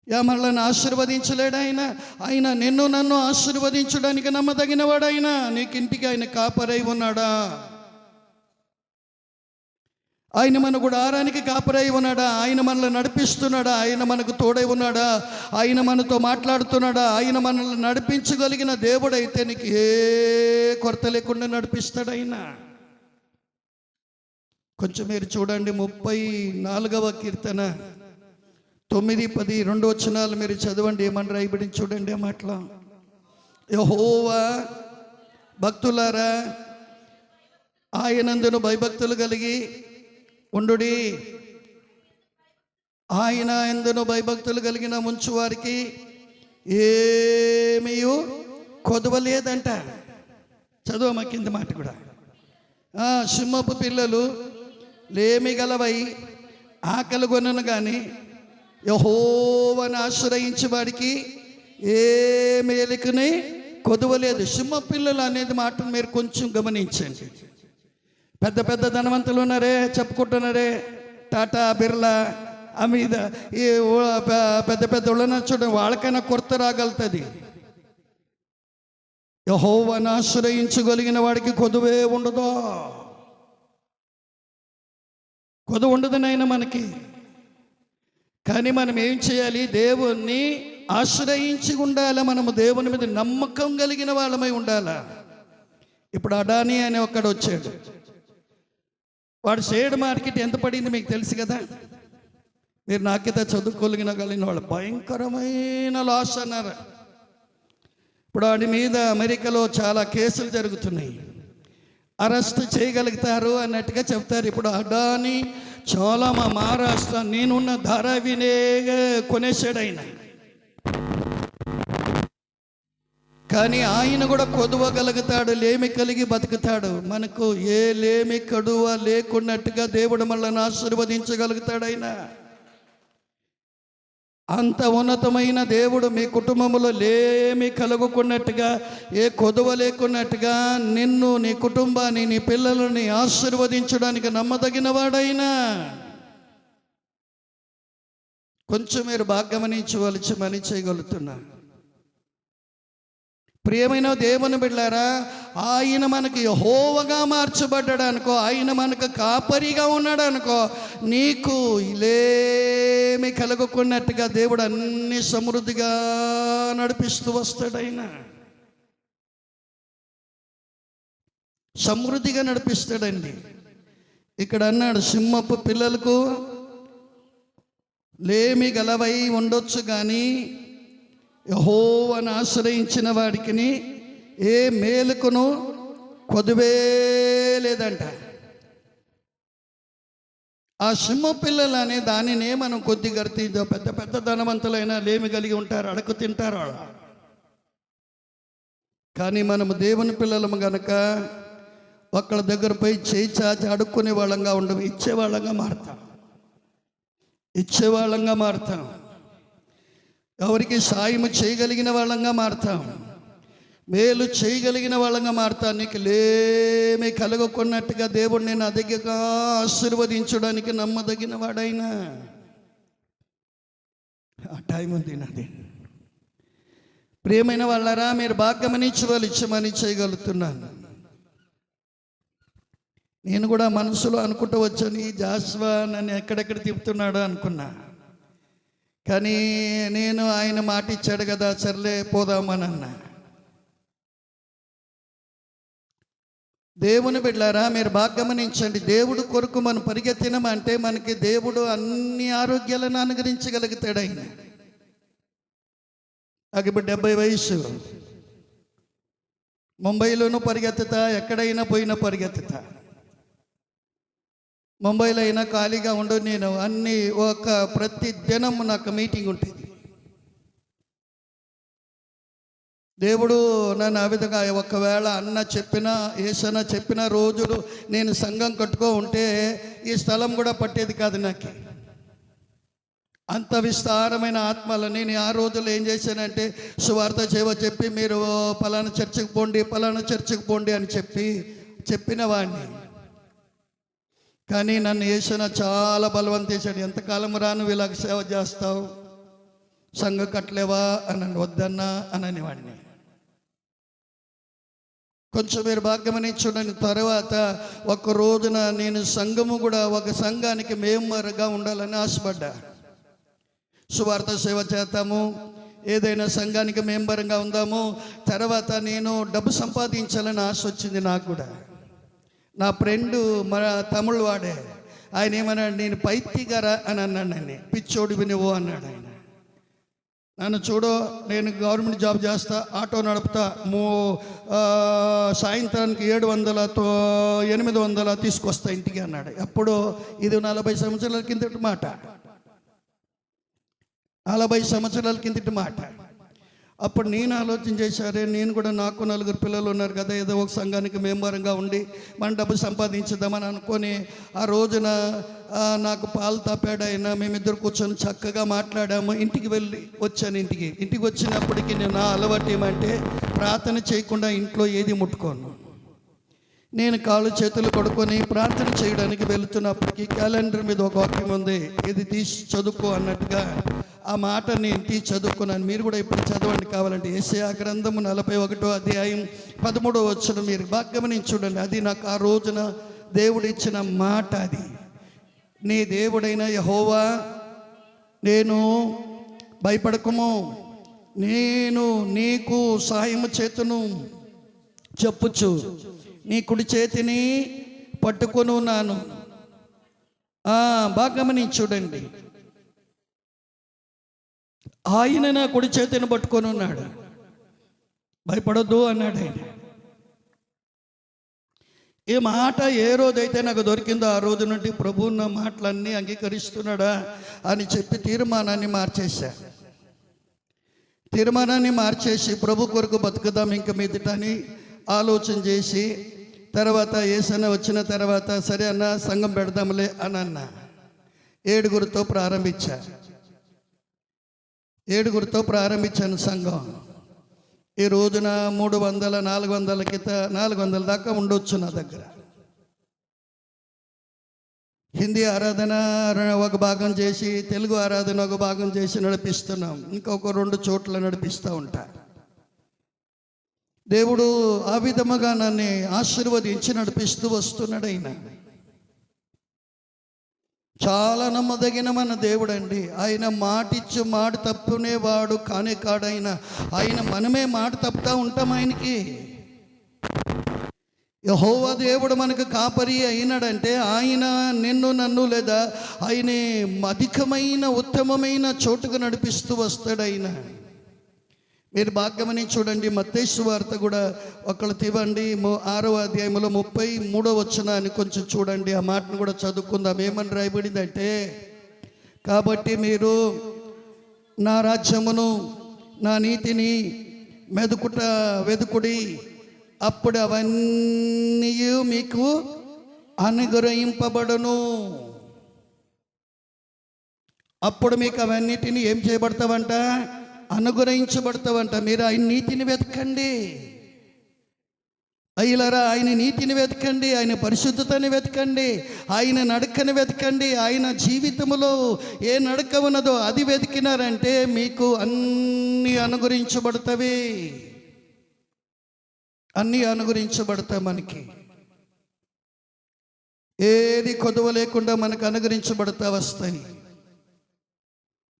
మనల్ని ఆశీర్వదించలేడు ఆయన? ఆయన నిన్ను నన్ను ఆశీర్వదించడానికి నమ్మదగిన వాడు. ఆయన నీకింటికి ఆయన కాపరై ఉన్నాడా? ఆయన మన గుడారానికి కాపరై ఉన్నాడా? ఆయన మనల్ని నడిపిస్తున్నాడా? ఆయన మనకు తోడై ఉన్నాడా? ఆయన మనతో మాట్లాడుతున్నాడా? ఆయన మనల్ని నడిపించగలిగిన దేవుడైతే నీకు ఏ కొరత లేకుండా నడిపిస్తాడు ఆయన. కొంచెం మీరు చూడండి, 34వ కీర్తన 9, 10, 2 వచనాలు మీరు చదవండి. ఏమని రాయబడి చూడండి ఆ మాటలో. యెహోవా భక్తులారా, ఆయనందును భయభక్తులు కలిగి ఉండుడి. ఆయన యందును భయభక్తులు కలిగిన ముంచు వారికి ఏమీ కొదవలేదంట. చదువు మా కింద మాట కూడా. సింహపు పిల్లలు లేమి గలవై ఆకలి కొనను కానీ యెహోవాను ఆశ్రయించే వాడికి ఏ మేలుకుని కొదవలేదు. సింహ పిల్లలు అనేది మాట మీరు కొంచెం గమనించండి. పెద్ద పెద్ద ధనవంతులు ఉన్నారే, చెప్పుకుంటున్నారే, టాటా, బిర్లా, అమీద, ఈ పెద్ద పెద్ద వాళ్ళని చూడండి, వాళ్ళకైనా కొరత రాగలుగుతుంది. యెహోవాను ఆశ్రయించగలిగిన వాడికి కొదువే ఉండదు. కొదువు ఉండదు నాయన మనకి. కానీ మనం ఏం చేయాలి? దేవుణ్ణి ఆశ్రయించి ఉండాలి. మనము దేవుని మీద నమ్మకం కలిగిన వాళ్ళమై ఉండాలా. ఇప్పుడు అడానీ అనే ఒక్కడు వచ్చాడు. వాడు షేర్ మార్కెట్ ఎంత పడింది మీకు తెలుసు కదా. మీరు నాకైతే కలిగిన వాళ్ళు భయంకరమైన లాస్ అన్నారు. ఇప్పుడు వాడి మీద అమెరికాలో చాలా కేసులు జరుగుతున్నాయి. అరెస్ట్ చేయగలుగుతారు అన్నట్టుగా చెప్తారు. ఇప్పుడు అడానీ చాలా మా మహారాష్ట్ర నేనున్న ధారావినే కొనేసాడు ఆయన. కానీ ఆయన కూడా కొదవగలుగుతాడు, లేమి కలిగి బతుకుతాడు. మనకు ఏ లేమి కడువ లేకున్నట్టుగా దేవుడు మనల్ని ఆశీర్వదించగలుగుతాడు. ఆయన అంత ఉన్నతమైన దేవుడు మీ కుటుంబంలో లేమి కలుగుకున్నట్టుగా, ఏ కొదవ లేకున్నట్టుగా నిన్ను, నీ కుటుంబాన్ని, నీ పిల్లలని ఆశీర్వదించడానికి నమ్మదగిన వాడైనా. కొంచెం మీరు బాగా గమనించవలసి మని చేయగలుగుతున్నా. ప్రియమైన దేవుని బిడ్డలారా, ఆయన మనకి యెహోవాగా మార్చబడ్డాడు అనుకో, ఆయన మనకు కాపరిగా ఉన్నాడు అనుకో, నీకు ఇలేమి కలుగుకున్నట్టుగా దేవుడు అన్ని సమృద్ధిగా నడిపిస్తూ వస్తాడు. ఆయన సమృద్ధిగా నడిపిస్తాడండి. ఇక్కడ అన్నాడు, సింహపు పిల్లలకు లేమి గలవై ఉండొచ్చు కానీ యెహోవాను ఆశ్రయించిన వాడికి ఏ మేలుకును కొదువే లేదంట. ఆ సింహ పిల్లలు అనే దానినే మనం కొద్ది గర్తించో. పెద్ద పెద్ద ధనవంతులైనా లేమి కలిగి ఉంటారు, అడుగు తింటారు వాళ్ళు. కానీ మనము దేవుని పిల్లలము గనక ఒకళ్ళ దగ్గర పోయి చేయి చాచి అడుక్కునే వాళ్ళంగా ఉండము, ఇచ్చేవాళ్ళంగా మారుతాం. ఇచ్చేవాళ్ళంగా మారుతాం. ఎవరికి సాయము చేయగలిగిన వాళ్ళంగా మారుతాం. మేలు చేయగలిగిన వాళ్ళంగా మారుతాం. నీకు లేమి కలగకున్నట్టుగా దేవుడు నేను అధికంగా ఆశీర్వదించడానికి నమ్మదగిన వాడైనా. ఆ టైం ఉంది నాది. ప్రియమైన వాళ్ళరా, మీరు బాగా గమనించమని చేయగలుగుతున్నాను. నేను కూడా మనసులో అనుకుంటూ వచ్చాను, ఈ జాస్వా నన్ను ఎక్కడెక్కడ తిప్పుతున్నాడు అనుకున్నా. కానీ నేను ఆయన మాట ఇచ్చాడు కదా, సర్లే పోదామని అన్నా. దేవుని బిడ్డలారా, మీరు బాగా గమనించండి. దేవుడు కొరకు మనం పరిగెత్తినామంటే మనకి దేవుడు అన్ని ఆరోగ్యాలను అనుగ్రహించగలుగుతాడు. ఆయన నాకు ఇప్పుడు 70 వయసు. ముంబైలోనూ పరిగెత్తుతా, ఎక్కడైనా పోయినా పరిగెత్తుతా. ముంబైలో అయినా ఖాళీగా ఉండు, నేను ప్రతి దినం నాకు మీటింగ్ ఉంటుంది. దేవుడు నన్ను ఆ విధంగా ఒకవేళ ఏసన్న చెప్పిన రోజులు నేను సంఘం కట్టుకో ఉంటే ఈ స్థలం కూడా పట్టేది కాదు నాకు. అంత విస్తారమైన ఆత్మలని నేను ఆ రోజుల్లో ఏం చేశానంటే, సువార్త చెప్పి మీరు పలానా చర్చికి పోండి అని చెప్పిన వాడిని. కానీ నన్ను యేసన్న చాలా బలవంతేశాడు. ఎంతకాలం రాను ఇలాగ సేవ చేస్తావు, సంఘం కట్టలేవా అని వద్దన్నా అని అనేవాడిని. కొంచెం మీరు భాగ్యమని చూడండి. తర్వాత ఒక రోజున నేను సంఘము కూడా ఒక సంఘానికి మెంబర్గా ఉండాలని ఆశపడ్డా. సువార్త సేవ చేద్దాము, ఏదైనా సంఘానికి మెంబర్గా ఉందాము. తర్వాత నేను డబ్బు సంపాదించాలని ఆశ వచ్చింది నాకు కూడా. నా ఫ్రెండు మన తమిళ్ వాడే, ఆయన ఏమన్నాడు, నేను పైత్తిగారా అని అన్నాడు. నన్ను పిచ్చోడు వినువు అన్నాడు ఆయన. నన్ను చూడు, నేను గవర్నమెంట్ జాబ్ చేస్తా, ఆటో నడుపుతా, సాయంత్రానికి 800 తీసుకొస్తా ఇంటికి అన్నాడు. ఎప్పుడు? ఇది 40 సంవత్సరాల కిందటి మాట. 40 సంవత్సరాల కిందటి మాట. అప్పుడు నేను ఆలోచన చేశారే, నేను కూడా, నాకు 4 పిల్లలు ఉన్నారు కదా, ఏదో ఒక సంఘానికి మెంబర్గా ఉండి మన డబ్బు సంపాదించుదామని అనుకొని ఆ రోజున నాకు పాలు తాపాడైనా మేమిద్దరు కూర్చొని చక్కగా మాట్లాడాము. ఇంటికి వచ్చాను. ఇంటికి వచ్చినప్పటికీ నేను నా అలవాటు ఏమంటే ప్రార్థన చేయకుండా ఇంట్లో ఏది ముట్టుకోను. నేను కాళ్ళు చేతులు కడుక్కొని ప్రార్థన చేయడానికి వెళుతున్నప్పటికీ క్యాలెండర్ మీద ఒక వాక్యం ఉంది, ఇది తీసి చదువుకో అన్నట్టుగా ఆ మాట నేను తీసి చదువుకున్నాను. మీరు కూడా ఇప్పుడు చదవండి కావాలంటే. యెషయా గ్రంథము 41వ అధ్యాయం 13వ వచనం మీరు బాగా గమనించి చూడండి. అది నాకు ఆ రోజున దేవుడు ఇచ్చిన మాట. అది, నీ దేవుడైన యెహోవా నేను భయపడకము, నేను నీకు సహాయము చేతును చెప్పుచు నీ కుడి చేతిని పట్టుకొని ఉన్నాను. బాగా గమనించి చూడండి. ఆయన నా కుడి చేతిని పట్టుకొని ఉన్నాడు. భయపడొద్దు అన్నాడు ఆయన. ఈ మాట ఏ రోజైతే నాకు దొరికిందో ఆ రోజు నుండి ప్రభువు నా మాటలన్నీ అంగీకరిస్తున్నాడా అని చెప్పి తీర్మానాన్ని మార్చేసి ప్రభు కొరకు బతుకుదాం ఇంక మీదట అని ఆలోచన చేసి, తర్వాత యేసన్న వచ్చిన తర్వాత సరే అన్న సంఘం పెడదాంలే అని అన్న. 7గురితో ప్రారంభించాను సంఘం. ఈ రోజున 300, 400 దాకా ఉండొచ్చు నా దగ్గర. హిందీ ఆరాధన ఒక భాగం చేసి, తెలుగు ఆరాధన ఒక భాగం చేసి నడిపిస్తున్నాం. ఇంకొక 2 చోట్ల నడిపిస్తూ ఉంటా. దేవుడు ఆ విధముగా నన్ను ఆశీర్వదించి నడిపిస్తూ వస్తున్నాడు. ఆయన చాలా నమ్మదగిన మన దేవుడు అండి. ఆయన మాటిచ్చు మాట తప్పునేవాడు కానే కాడైనా ఆయన మనమే మాట తప్పుతూ ఉంటాం. ఆయనకి యెహోవా దేవుడు మనకు కాపరి అయినాడంటే ఆయన నిన్ను నన్ను లేదా ఆయన అధికమైన ఉత్తమమైన చోటుకు నడిపిస్తూ వస్తాడు. ఆయన మీరు బాగా గమనించి చూడండి. మత్తయి సువార్త కూడా ఒకళ్ళు తీవండి, 6వ అధ్యాయంలో 33వ వచనాన్ని కొంచెం చూడండి. ఆ మాటను కూడా చదువుకుందాం. ఏమని రాయబడిందంటే, కాబట్టి మీరు నా రాజ్యమును నా నీతిని వెదుకుడి, అప్పుడు అవన్నీ మీకు అనుగ్రహింపబడును. అప్పుడు మీకు అవన్నిటిని ఏం చేయబడతావంట? అనుగ్రహించబడతావంట. మీరు ఆయన నీతిని వెతకండి అయ్యలారా, ఆయన నీతిని వెతకండి, ఆయన పరిశుద్ధతని వెతకండి, ఆయన నడకని వెతకండి. ఆయన జీవితంలో ఏ నడక ఉన్నదో అది వెతికినారంటే మీకు అన్నీ అనుగ్రహించబడతాయి. అన్నీ అనుగ్రహించబడతాయి. మనకి ఏది కొదువ లేకుండా మనకు అనుగ్రహించబడతా వస్తాయి.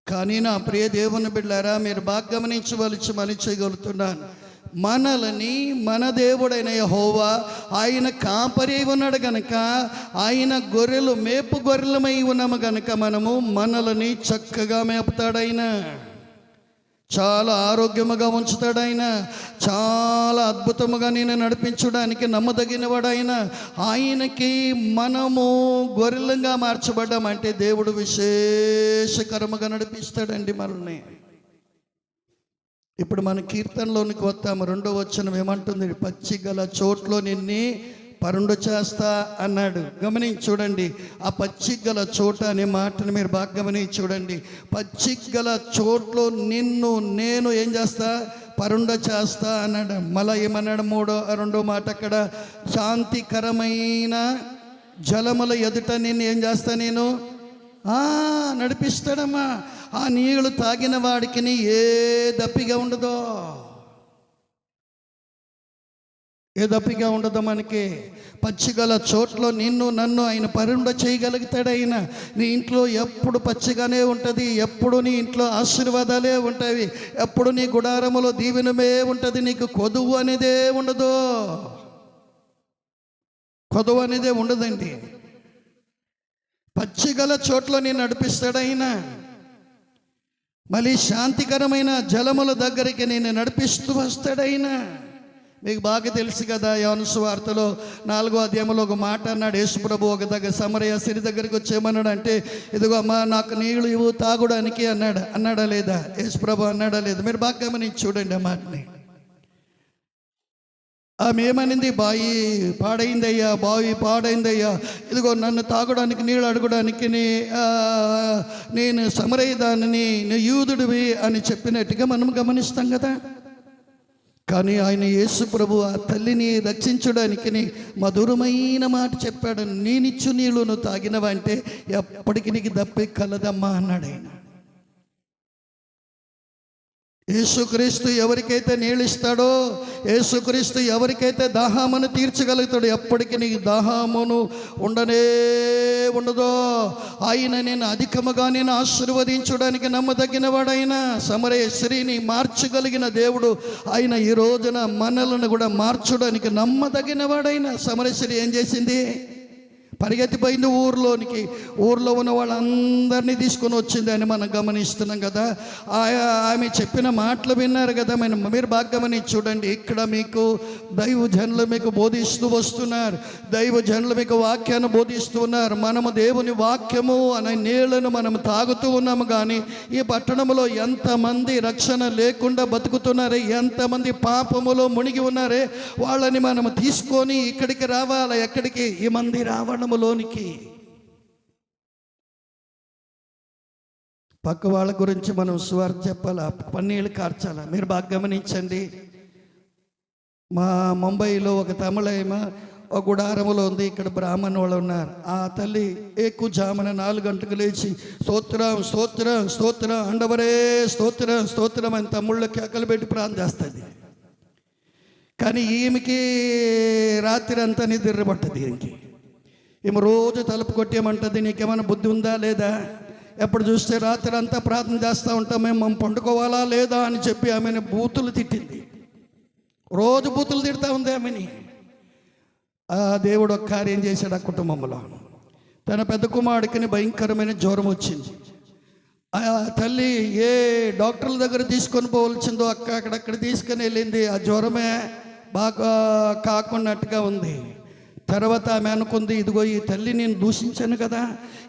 కానీ నా ప్రియ దేవుని బిడ్డలారా, మీరు బాగా గమనించవలసి చేయగలుగుతున్నాను. మనల్ని మన దేవుడైన యెహోవా ఆయన కాపరి ఉన్నాడు గనక, ఆయన మేపు గొర్రెలమై ఉన్నాము గనక మనల్ని చక్కగా మేపుతాడైన, చాలా ఆరోగ్యముగా ఉంచుతాడైన, చాలా అద్భుతముగా నేను నడిపించడానికి నమ్మదగినవాడైన ఆయనకి మనము గొర్రెలంగా మార్చబడ్డామంటే దేవుడు విశేషకరముగా నడిపిస్తాడండి మనల్ని. ఇప్పుడు మన కీర్తనలోనికి వస్తాము. 2వ వచనం ఏమంటుంది? పచ్చిగల చోట్లో నిన్ను పరుండు చేస్తా అన్నాడు. గమనించి చూడండి. ఆ పచ్చిగల చోట అనే మాటను మీరు బాగా గమనించి చూడండి. పచ్చిగల చోట్లో నిన్ను నేను ఏం చేస్తా? పరుండ చేస్తా అన్నాడు. మళ్ళా ఏమన్నాడు? 2వ మాట అక్కడ, శాంతికరమైన జలముల ఎదుట నిన్ను ఏం చేస్తా? నేను నడిపిస్తాడమ్మా. ఆ నీళ్ళు తాగిన వాడికి ఏ దప్పిగా ఉండదో, ఏ దప్పిగా ఉండదు మనకి. పచ్చిగల చోట్లో నిన్ను నన్ను ఆయన పరుండ చేయగలుగుతాడు. ఆయన నీ ఇంట్లో ఎప్పుడు పచ్చిగానే ఉంటుంది, ఎప్పుడు నీ ఇంట్లో ఆశీర్వాదాలే ఉంటాయి, ఎప్పుడు నీ గుడారములో దీవెనమే ఉంటుంది. నీకు కొదువు అనేదే ఉండదు, కొదువు అనేదే ఉండదండి. పచ్చిగల చోట్ల నేను నడిపిస్తాడు ఆయన. మళ్ళీ శాంతికరమైన జలముల దగ్గరికి నేను నడిపిస్తూ వస్తాడైనా. మీకు బాగా తెలుసు కదా, యోహాను సువార్తలో 4వ అధ్యాయంలో ఒక మాట అన్నాడు. యేసుప్రభు ఒక దగ్గర సమరయ సిరి దగ్గరికి వచ్చేమన్నాడు అంటే, ఇదిగో అమ్మా నాకు నీళ్ళు ఇవ్వు తాగడానికి అన్నాడా లేదా? యేసుప్రభు అన్నాడా లేదా? మీరు బాగా గమనించి చూడండి ఆ మాటని. ఆమె ఏమనింది? బావి పాడైందయ్యా, ఇదిగో నన్ను తాగడానికి నీళ్ళు అడగడానికి నేను సమరయ దానిని, నువ్వు యూదుడివి అని చెప్పినట్టుగా మనం గమనిస్తాం కదా. కానీ ఆయన యేసు ప్రభు ఆ తల్లిని రక్షించడానికి మధురమైన మాట చెప్పాడు. నేనిచ్చు నీళ్ళు నువ్వు తాగినవంటే ఎప్పటికీ నీకు దప్పి కలదమ్మా అన్నాడు ఆయన. యేసుక్రీస్తు ఎవరికైతే నీళ్ళు ఇస్తాడో, యేసుక్రీస్తు ఎవరికైతే దాహమును తీర్చగలుగుతాడో ఎప్పటికీ నీకు దాహమును ఉండదో. ఆయన నేను అధికముగా నేను ఆశీర్వదించడానికి నమ్మదగిన వాడైనా, సమరయ స్త్రీని మార్చగలిగిన దేవుడు ఆయన ఈ రోజున మనలను కూడా మార్చడానికి నమ్మదగిన వాడైనా. సమరయ స్త్రీ ఏం చేసింది? పరిగెత్తిపోయింది ఊర్లో ఉన్న వాళ్ళందరినీ తీసుకొని వచ్చింది అని మనం గమనిస్తున్నాం కదా. ఆమె చెప్పిన మాటలు విన్నారు కదా. మీరు బాగా గమనించి చూడండి. ఇక్కడ మీకు దైవజనులు మీకు బోధిస్తూ వస్తున్నారు, దైవజనులు మీకు వాక్యాన్ని బోధిస్తూ ఉన్నారు. మనము దేవుని వాక్యము అనే నీళ్లను మనం తాగుతూ ఉన్నాము. కానీ ఈ పట్టణంలో ఎంతమంది రక్షణ లేకుండా బతుకుతున్నారే, ఎంతమంది పాపములో మునిగి ఉన్నారే, వాళ్ళని మనం తీసుకొని ఇక్కడికి రావాలి. ఎక్కడికి? ఈ మంది రావణములోనికి. పక్క వాళ్ళ గురించి మనం సువార్త చెప్పాలా, పన్నీళ్ళు కార్చాలా? మీరు బాగా గమనించండి. మా ముంబైలో ఒక తమిళైమ ఒక గుడారములో ఉంది. ఇక్కడ బ్రాహ్మణ వాళ్ళు ఉన్నారు. ఆ తల్లి ఎక్కువ జామున 4 గంటలకు లేచి స్తోత్రం స్తోత్రం స్తోత్రం అండవరే స్తోత్రం స్తోత్రం అని తమ్ముళ్ళు కేకలు పెట్టి ప్రార్థన చేస్తుంది. కానీ ఈమెకి రాత్రి అంతా నిద్ర పట్టదు. ఈమె రోజు తలుపు కొట్టేయమంటుంది. నీకేమైనా బుద్ధి ఉందా లేదా? ఎప్పుడు చూస్తే రాత్రి అంతా ప్రార్థన చేస్తూ ఉంటాం, మేము పండుకోవాలా లేదా అని చెప్పి ఆమెను బూతులు తిట్టింది. రోజు బూతులు తిడతా ఉంది ఆమెని. ఆ దేవుడు ఒక కార్యం చేశాడు ఆ కుటుంబంలో. తన పెద్ద కుమారుడికి భయంకరమైన జ్వరం వచ్చింది. ఆ తల్లి ఏ డాక్టర్ల దగ్గర తీసుకొని పోవలసిందో అక్కడక్కడ తీసుకొని వెళ్ళింది. ఆ జ్వరమే బాగా కాకున్నట్టుగా ఉంది. తర్వాత ఆమె అనుకుంది, ఇదిగో ఈ తల్లి నేను దూషించాను కదా,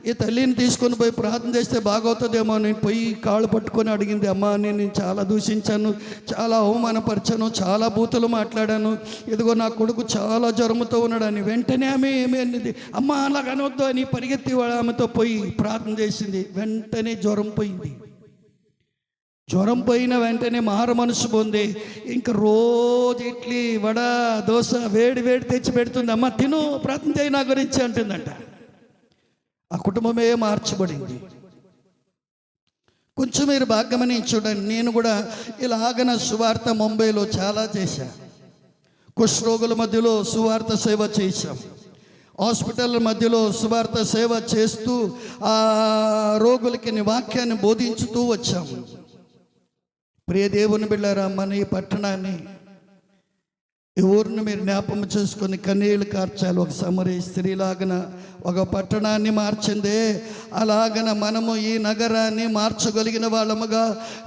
ఈ తల్లిని తీసుకొని పోయి ప్రార్థన చేస్తే బాగవుతుందేమో. నేను పోయి కాళ్ళు పట్టుకొని అడిగింది, అమ్మా నేను చాలా దూషించాను, చాలా అవమానపరిచాను, చాలా బూతులు మాట్లాడాను, ఇదిగో నా కొడుకు చాలా జ్వరముతో ఉన్నాడని. వెంటనే ఆమె ఏమి అన్నది, అమ్మ అలాగనొద్దు అని పరిగెత్తి ఆమెతో పోయి ప్రార్థన చేసింది. వెంటనే జ్వరం పోయింది. జ్వరం పోయిన వెంటనే మారు మనసు పొంది ఇంక రోజు ఇడ్లీ వడ దోశ వేడి తెచ్చి పెడుతుంది. అమ్మ తిను, ప్రార్థన చేయి నా గురించి అంటుందంట. ఆ కుటుంబమే మార్చబడింది. కొంచెం మీరు బాగా గమనించి చూడండి. నేను కూడా ఇలాగన సువార్త ముంబైలో చాలా చేశాను. కుష్ఠరోగుల మధ్యలో సువార్త సేవ చేశాం. హాస్పిటల్ మధ్యలో సువార్త సేవ చేస్తూ ఆ రోగులకి వాక్యాన్ని బోధించుతూ వచ్చాము. ప్రియ దేవుని బిడ్డారా, మన ఈ పట్టణాన్ని, ఈ ఊరిని మీరు జ్ఞాపకం చేసుకొని కన్నీళ్ళు కార్చాలి. ఒక సమరయ స్త్రీలాగన ఒక పట్టణాన్ని మార్చిందే, అలాగన మనము ఈ నగరాన్ని మార్చగలిగిన వాళ్ళముగా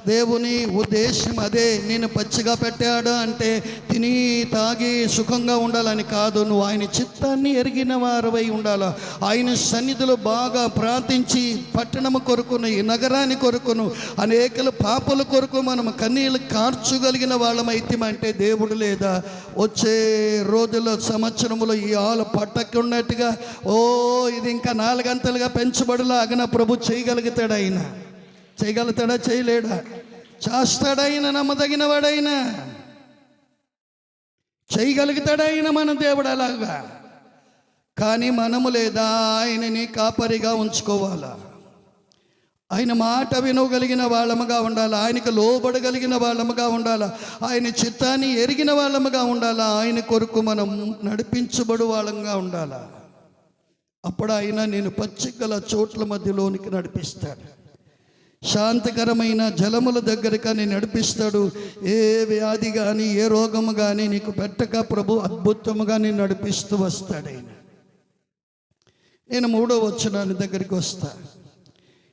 దేవుని ఉద్దేశం అదే. నేను పచ్చిగా పెట్టాడు అంటే తిని తాగి సుఖంగా ఉండాలని కాదు, నువ్వు ఆయన చిత్తాన్ని ఎరిగిన వారవై ఉండాలా. ఆయన సన్నిధిలో బాగా ప్రార్థించి పట్టణము కొరకును, ఈ నగరాన్ని కొరకును, అనేకల పాపల కొరకు మనం కన్నీళ్ళు కార్చగలిగిన వాళ్ళమైతే దేవుడు లేదా వచ్చే రోజుల్లో సంవత్సరములో ఈ ఆలు పట్టకున్నట్టుగా ఇది ఇంకా 4 గంటలుగా పెంచబడులాగన ప్రభు చేయగలుగుతాడు. ఆయన చేయగలుగుతాడా? చేయలేడా? చేస్తాడైనా, నమ్మదగిన వాడైనా చేయగలుగుతాడైనా మన దేవుడు అలాగా. కానీ మనము లేదా ఆయనని కాపరిగా ఉంచుకోవాలా. ఆయన మాట వినగలిగిన వాళ్ళముగా ఉండాలా, ఆయనకు లోబడగలిగిన వాళ్ళముగా ఉండాలా, ఆయన చిత్తాన్ని ఎరిగిన వాళ్ళముగా ఉండాలా, ఆయన కొరకు మనం నడిపించబడు వాళ్ళంగా ఉండాలా. అప్పుడు ఆయన నేను పచ్చికల చోట్ల మధ్యలోనికి నడిపిస్తాడు, శాంతికరమైన జలముల దగ్గరగా నేను నడిపిస్తాడు. ఏ వ్యాధి కానీ ఏ రోగము కానీ నీకు పెట్టక ప్రభు అద్భుతముగా నేను నడిపిస్తూ వస్తాడు. ఆయన నేను 3వ వచనాన్ని దగ్గరికి వస్తా.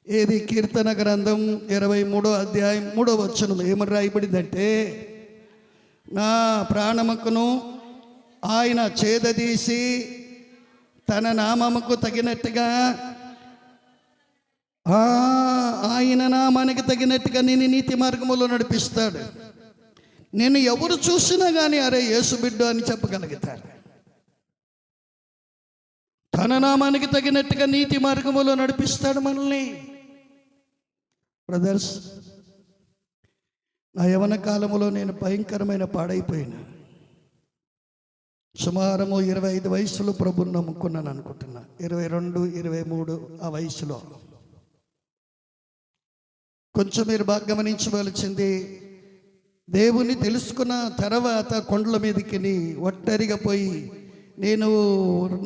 ఏది కీర్తన గ్రంథం 23వ అధ్యాయం 3వ వచనం ఏమని రాయబడిందంటే, నా ప్రాణముకును ఆయన చేదదీసి తన నామముకు తగినట్టుగా ఆయన నామానికి తగినట్టుగా నేను నీతి మార్గములో నడిపిస్తాడు. నేను ఎవరు చూసినా కానీ అరే యేసు బిడ్డ అని చెప్పగలుగుతారు. తన నామానికి తగినట్టుగా నీతి మార్గములో నడిపిస్తాడు మనల్ని. బ్రదర్స్, నా యవన కాలములో నేను భయంకరమైన పాడైపోయినా. సుమారము 25 వయసులో ప్రభుని నమ్ముకున్నాను అనుకుంటున్నా. 22, 23 ఆ వయసులో. కొంచెం మీరు బాగా గమనించవలసింది, దేవుని తెలుసుకున్న తర్వాత కొండల మీదకి ఒంటరిగా పోయి నేను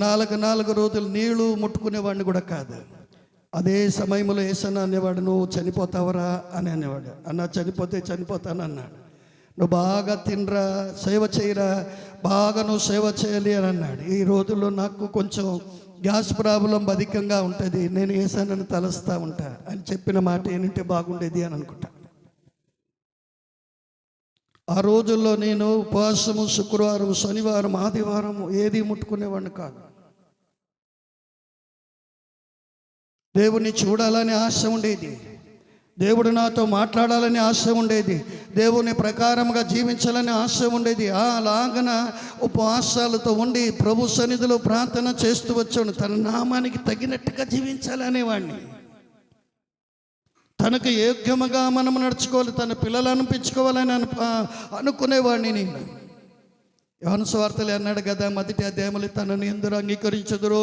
4 రోజులు నీళ్లు ముట్టుకునేవాడిని కూడా కాదు. అదే సమయంలో యేసన్న అనేవాడు, నువ్వు చనిపోతావరా అని అనేవాడు. అన్న చనిపోతే చనిపోతాను అన్నాడు. నువ్వు బాగా తినరా, సేవ చేయరా, బాగా నువ్వు సేవ చేయాలి అని అన్నాడు. ఈ రోజుల్లో నాకు కొంచెం గ్యాస్ ప్రాబ్లం అధికంగా ఉంటుంది, నేను యేసన్నని తలస్తా ఉంటా అని చెప్పిన మాట ఏంటంటే బాగుండేది అని అనుకుంటా. ఆ రోజుల్లో నేను ఉపవాసము, శుక్రవారం, శనివారం, ఆదివారం ఏది ముట్టుకునేవాడిని కాదు. దేవుణ్ణి చూడాలని ఆశ ఉండేది, దేవుడు నాతో మాట్లాడాలని ఆశ ఉండేది, దేవుని ప్రకారంగా జీవించాలని ఆశ ఉండేది. అలాగన ఉపవాసాలతో ఉండి ప్రభు సన్నిధిలో ప్రార్థన చేస్తూ వచ్చాను. తన నామానికి తగినట్టుగా జీవించాలనేవాడిని. తనకు యోగ్యముగా మనం నడుచుకోవాలి, తన పిల్లలను పెంచుకోవాలని అనుకునేవాడిని నేను. యోహాను సువార్తలో అన్నాడు కదా, మొదటి అధ్యాయములో తనని ఎందరూ అంగీకరించెదరో